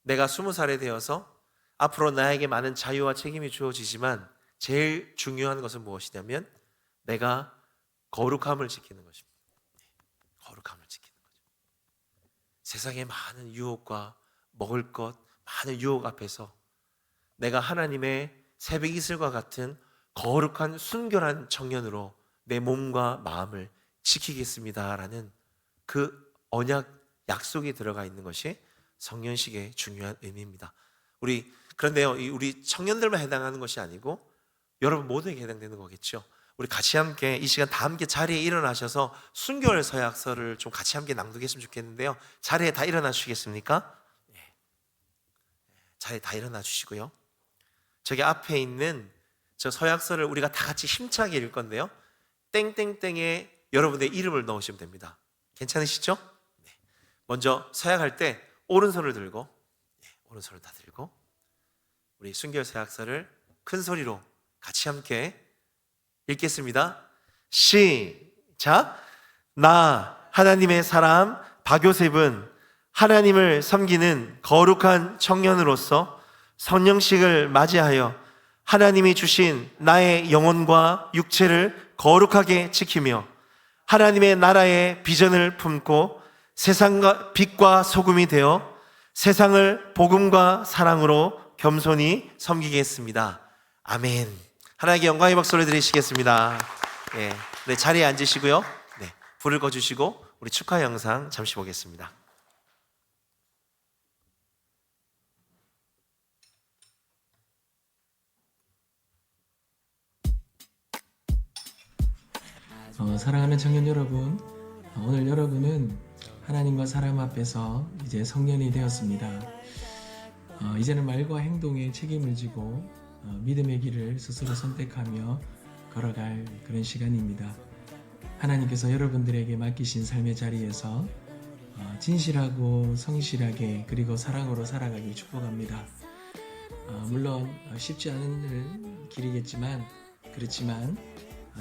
내가 20살에 되어서 앞으로 나에게 많은 자유와 책임이 주어지지만 제일 중요한 것은 무엇이냐면 내가 거룩함을 지키는 것입니다. 거룩함을 지키는 거죠. 세상의 많은 유혹과 먹을 것, 많은 유혹 앞에서 내가 하나님의 새벽 이슬과 같은 거룩한 순결한 청년으로 내 몸과 마음을 지키겠습니다라는 그 언약, 약속이 들어가 있는 것이 성년식의 중요한 의미입니다. 그런데요, 우리 청년들만 해당하는 것이 아니고 여러분 모두에게 해당되는 거겠죠. 우리 같이 함께 이 시간 다 함께 자리에 일어나셔서 순결 서약서를 좀 같이 함께 낭독했으면 좋겠는데요. 자리에 다 일어나 주시겠습니까? 자리에 다 일어나 주시고요. 저기 앞에 있는 저 서약서를 우리가 다 같이 힘차게 읽을 건데요. 땡땡땡에 여러분의 이름을 넣으시면 됩니다. 괜찮으시죠? 네. 먼저 서약할 때 오른손을 들고, 오른손을 다 들고 우리 순결 서약서를 큰 소리로 같이 함께 읽겠습니다. 시작. 나 하나님의 사람 박요셉은 하나님을 섬기는 거룩한 청년으로서 성령식을 맞이하여 하나님이 주신 나의 영혼과 육체를 거룩하게 지키며 하나님의 나라의 비전을 품고 세상과 빛과 소금이 되어 세상을 복음과 사랑으로 겸손히 섬기겠습니다. 아멘. 하나님께 영광의 박수를 드리시겠습니다. 네, 자리에 앉으시고요. 네, 불을 꺼주시고 우리 축하 영상 잠시 보겠습니다. 사랑하는 청년 여러분, 오늘 여러분은 하나님과 사람 앞에서 이제 성년이 되었습니다. 이제는 말과 행동에 책임을 지고 믿음의 길을 스스로 선택하며 걸어갈 그런 시간입니다. 하나님께서 여러분들에게 맡기신 삶의 자리에서 진실하고 성실하게 그리고 사랑으로 살아가길 축복합니다. 물론 쉽지 않은 길이겠지만 그렇지만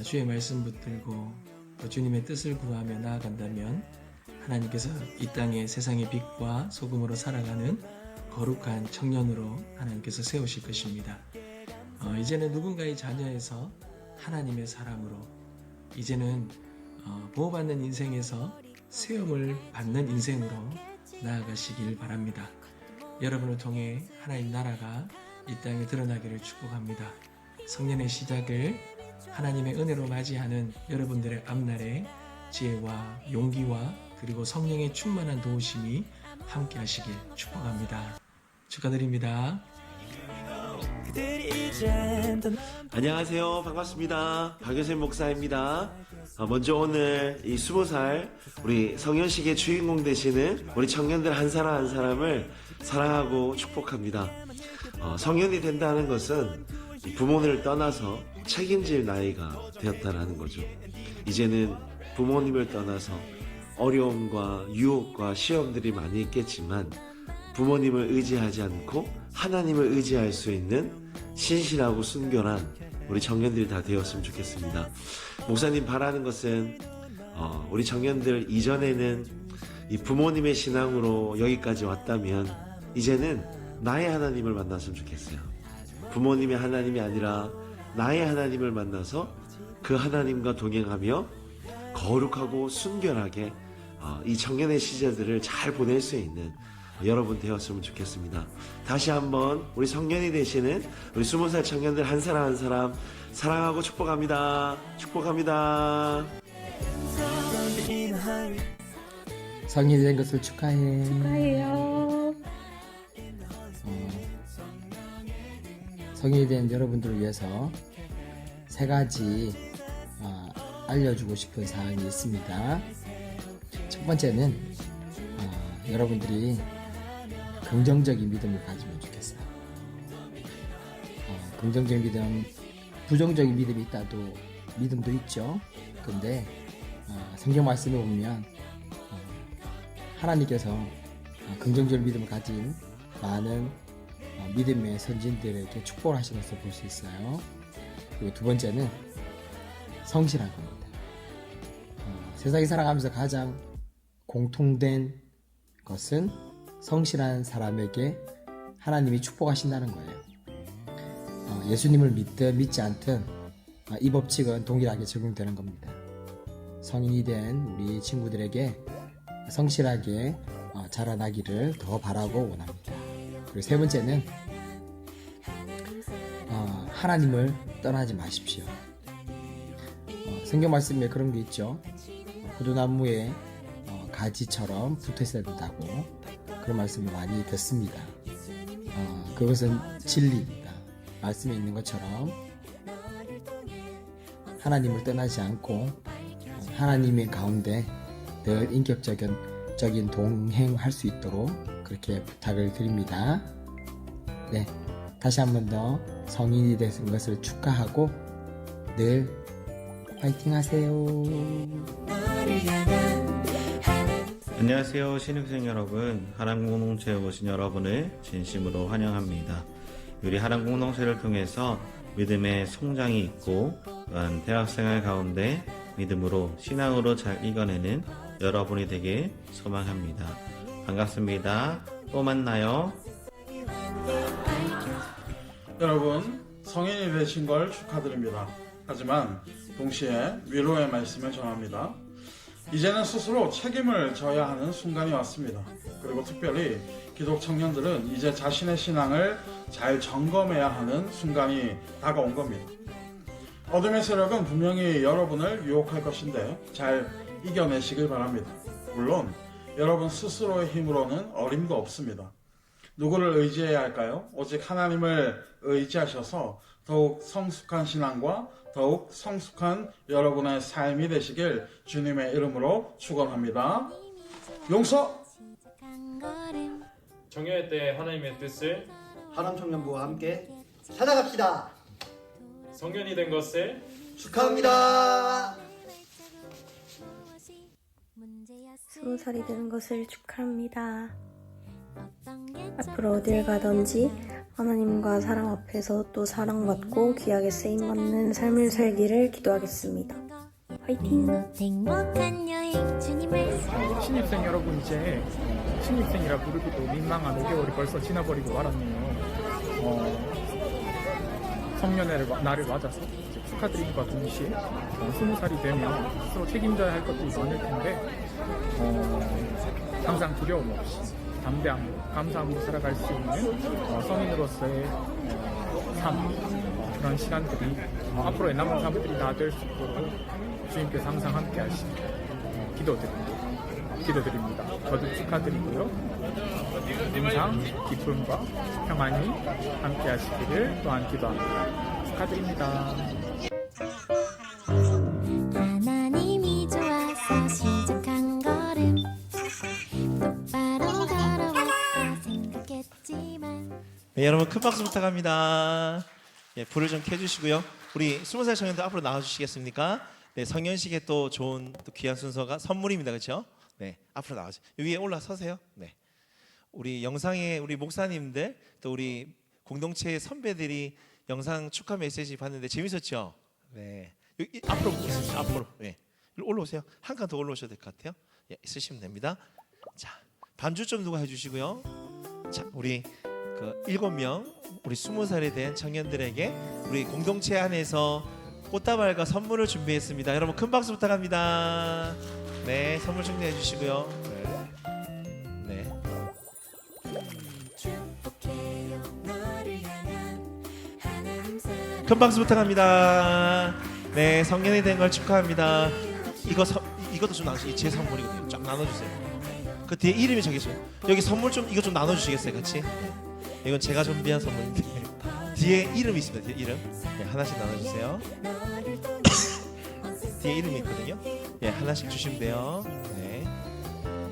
주의 말씀 붙들고 또 주님의 뜻을 구하며 나아간다면 하나님께서 이 땅에 세상의 빛과 소금으로 살아가는 거룩한 청년으로 하나님께서 세우실 것입니다. 이제는 누군가의 자녀에서 하나님의 사람으로 이제는 보호받는 인생에서 세움을 받는 인생으로 나아가시길 바랍니다. 여러분을 통해 하나님 나라가 이 땅에 드러나기를 축복합니다. 성년의 시작을 하나님의 은혜로 맞이하는 여러분들의 앞날에 지혜와 용기와 그리고 성령의 충만한 도우심이 함께 하시길 축복합니다. 축하드립니다. 안녕하세요. 반갑습니다. 박여생 목사입니다. 먼저 오늘 이 20살 우리 성년식의 주인공 되시는 우리 청년들 한 사람 한 사람을 사랑하고 축복합니다. 성년이 된다는 것은 부모를 떠나서 책임질 나이가 되었다라는 거죠. 이제는 부모님을 떠나서 어려움과 유혹과 시험들이 많이 있겠지만 부모님을 의지하지 않고 하나님을 의지할 수 있는 신실하고 순결한 우리 청년들이 다 되었으면 좋겠습니다. 목사님 바라는 것은 우리 청년들 이전에는 이 부모님의 신앙으로 여기까지 왔다면 이제는 나의 하나님을 만났으면 좋겠어요. 부모님의 하나님이 아니라 나의 하나님을 만나서 그 하나님과 동행하며 거룩하고 순결하게 이 청년의 시절들을 잘 보낼 수 있는 여러분 되었으면 좋겠습니다. 다시 한번 우리 성년이 되시는 우리 20살 청년들 한 사람 한 사람 사랑하고 축복합니다. 축복합니다. 성인이 된 것을 축하해. 축하해요. 성인이 된 여러분들을 위해서 세 가지 알려주고 싶은 사항이 있습니다. 첫 번째는 여러분들이 긍정적인 믿음을 가지면 좋겠어요. 긍정적인 믿음, 부정적인 믿음이 있다도 믿음도 있죠. 근데 성경 말씀에 보면 하나님께서 긍정적인 믿음을 가진 많은 믿음의 선진들에게 축복을 하신 것을 볼 수 있어요. 그리고 두 번째는 성실한 겁니다. 세상에 살아가면서 가장 공통된 것은 성실한 사람에게 하나님이 축복하신다는 거예요. 예수님을 믿든 믿지 않든 이 법칙은 동일하게 적용되는 겁니다. 성인이 된 우리 친구들에게 성실하게 자라나기를 더 바라고 원합니다. 그리고 세 번째는 하나님을 떠나지 마십시오. 성경 말씀에 그런 게 있죠. 포도나무에 가지처럼 붙어 있어야 된다고 그런 말씀을 많이 듣습니다. 그것은 진리입니다. 말씀에 있는 것처럼 하나님을 떠나지 않고 하나님의 가운데 늘 인격적인 동행할 수 있도록 그렇게 부탁을 드립니다. 네, 다시 한 번 더 성인이 된 것을 축하하고 늘 화이팅 하세요. 안녕하세요. 신입생 여러분, 하람공동체에 오신 여러분을 진심으로 환영합니다. 우리 하람공동체를 통해서 믿음의 성장이 있고 또한 대학생활 가운데 믿음으로 신앙으로 잘 이겨내는 여러분이 되길 소망합니다. 반갑습니다. 또 만나요. 여러분, 성인이 되신 걸 축하드립니다. 하지만 동시에 위로의 말씀을 전합니다. 이제는 스스로 책임을 져야 하는 순간이 왔습니다. 그리고 특별히 기독 청년들은 이제 자신의 신앙을 잘 점검해야 하는 순간이 다가온 겁니다. 어둠의 세력은 분명히 여러분을 유혹할 것인데 잘 이겨내시길 바랍니다. 물론 여러분 스스로의 힘으로는 어림도 없습니다. 누구를 의지해야 할까요? 오직 하나님을 의지하셔서 더욱 성숙한 신앙과 더욱 성숙한 여러분의 삶이 되시길 주님의 이름으로 축원합니다. 용서! 정교회 때 하나님의 뜻을 하남 청년부와 함께 찾아갑시다. 성년이 된 것을 축하합니다. 20살이 되는 것을 축하합니다. 앞으로 어딜 가든지 하나님과 사람 앞에서 또 사랑받고 귀하게 쓰임받는 삶을 살기를 기도하겠습니다. 화이팅! 행복한 여행 주님을 신입생 여러분, 이제 신입생이라 부르기도 민망한 5개월이 벌써 지나버리고 말았네요. 성년의 날을 맞아서 이제 축하드림과 동시에 20살이 되면 스스로 책임져야 할 것들이 많을 텐데 항상 두려움 없이 담대함으로 감사함으로 살아갈 수 있는 성인으로서의 삶, 그런 시간들이 앞으로의 남은 삶들이 다 될 수 있도록 주님께서 항상 함께 하시고 기도드립니다. 저도 축하드리고요. 항상 기쁨과 평안이 함께 하시기를 또한 기도합니다. 축하드립니다. 하나님이 좋아서 시작한 걸음 똑바로 걸어왔다 생각했지만 네, 여러분 큰 박수 부탁합니다. 예, 불을 좀 켜주시고요. 우리 20살 청년들 앞으로 나와주시겠습니까? 네, 성년식에 또 좋은 또 귀한 순서가 선물입니다, 그렇죠? 네, 앞으로 나와주세요. 위에 올라서세요. 네, 우리 영상에 우리 목사님들 또 우리 공동체 선배들이 영상 축하 메시지 봤는데 재밌었죠? 네, 여기 앞으로 보세요. 앞으로. 네, 올라오세요. 한 칸 더 올라오셔도 될 것 같아요. 예, 쓰시면 됩니다. 자, 반주 좀 누가 해주시고요. 자, 우리 그 7명 우리 20살이 된 청년들에게 우리 공동체 안에서 꽃다발과 선물을 준비했습니다. 여러분 큰 박수 부탁합니다. 네, 선물 준비해 주시고요. 네. 큰 박수 부탁합니다. 네, 성년이 된 걸 축하합니다. 이것도 좀 나눠주세요. 제 선물이거든요. 쫙 나눠주세요. 그 뒤에 이름이 적혀 있어요. 여기 선물 좀 이거 좀 나눠주시겠어요, 같이? 이건 제가 준비한 선물인데 뒤에 이름이 있습니다. 뒤에 이름. 네, 하나씩 나눠주세요. 뒤에 이름이 있거든요. 예, 하나씩 주시면 돼요. 네,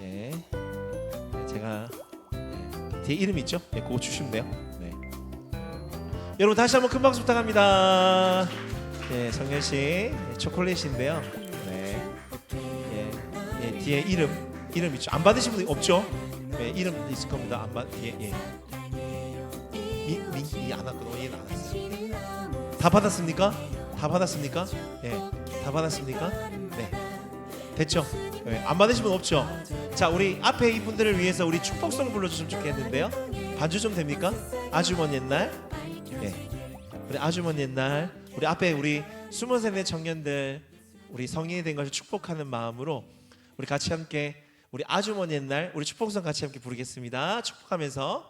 예, 제가 뒤에 이름 있죠? 예, 그거 주시면 돼요. 네. 여러분 다시 한번 큰 박수 부탁합니다. 예, 성년씨 초콜릿인데요. 네, 예, 뒤에 이름 있죠? 안 받으신 분 없죠? 예, 이름 있을 겁니다. 안 받, 예. 민이 안 왔거든요. 얘는 안 왔어요. 다 받았습니까? 다 받았습니까? 예, 다 받았습니까? 네, 됐죠? 예, 안 받으신 분 없죠? 자, 우리 앞에 이분들을 위해서 우리 축복송 불러주시면 좋겠는데요. 반주 좀 됩니까? 아주 먼 옛날. 예, 우리 아주 먼 옛날. 우리 앞에 우리 20살 된 청년들, 우리 성인이 된 것을 축복하는 마음으로 우리 같이 함께 우리 아주 먼 옛날 우리 축복송 같이 함께 부르겠습니다. 축복하면서.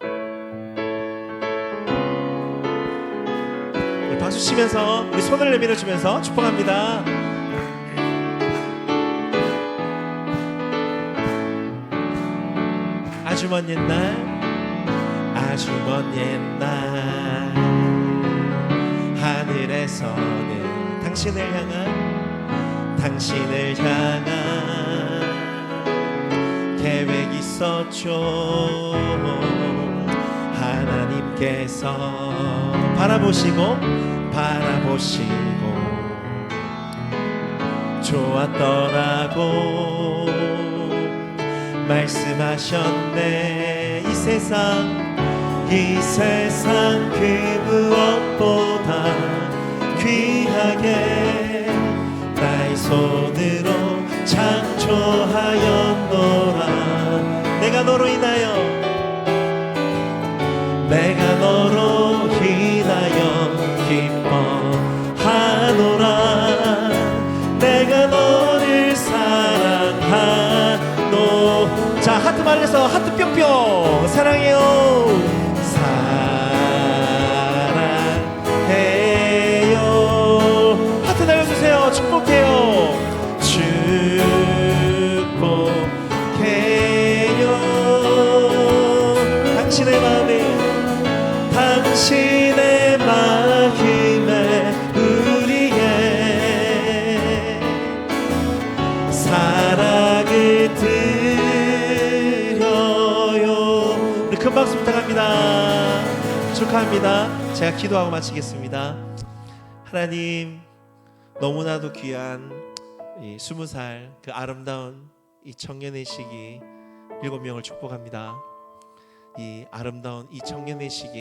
박수 치면서 우리 손을 내밀어 주면서 축복합니다. 아주 먼 옛날, 아주 먼 옛날 하늘에서는 당신을 향한 계획 있었죠. 하나님께서 바라보시고 좋았더라고 말씀하셨네. 이 세상 그 무엇보다 귀하게 나의 손으로 창조하였노라. 내가 너로 인하여 기뻐하노라. 내가 너를 사랑하노. 자, 하트 말려서 하트 뿅뿅. 사랑해요. 사랑해요. 하트 날려주세요. 축복해요. 축복해요. 당신의 마음에 큰 박수 부탁합니다. 축하합니다. 제가 기도하고 마치겠습니다. 하나님, 너무나도 귀한 이 20살 그 아름다운 이 청년의 시기 7명을 축복합니다. 이 아름다운 이 청년의 시기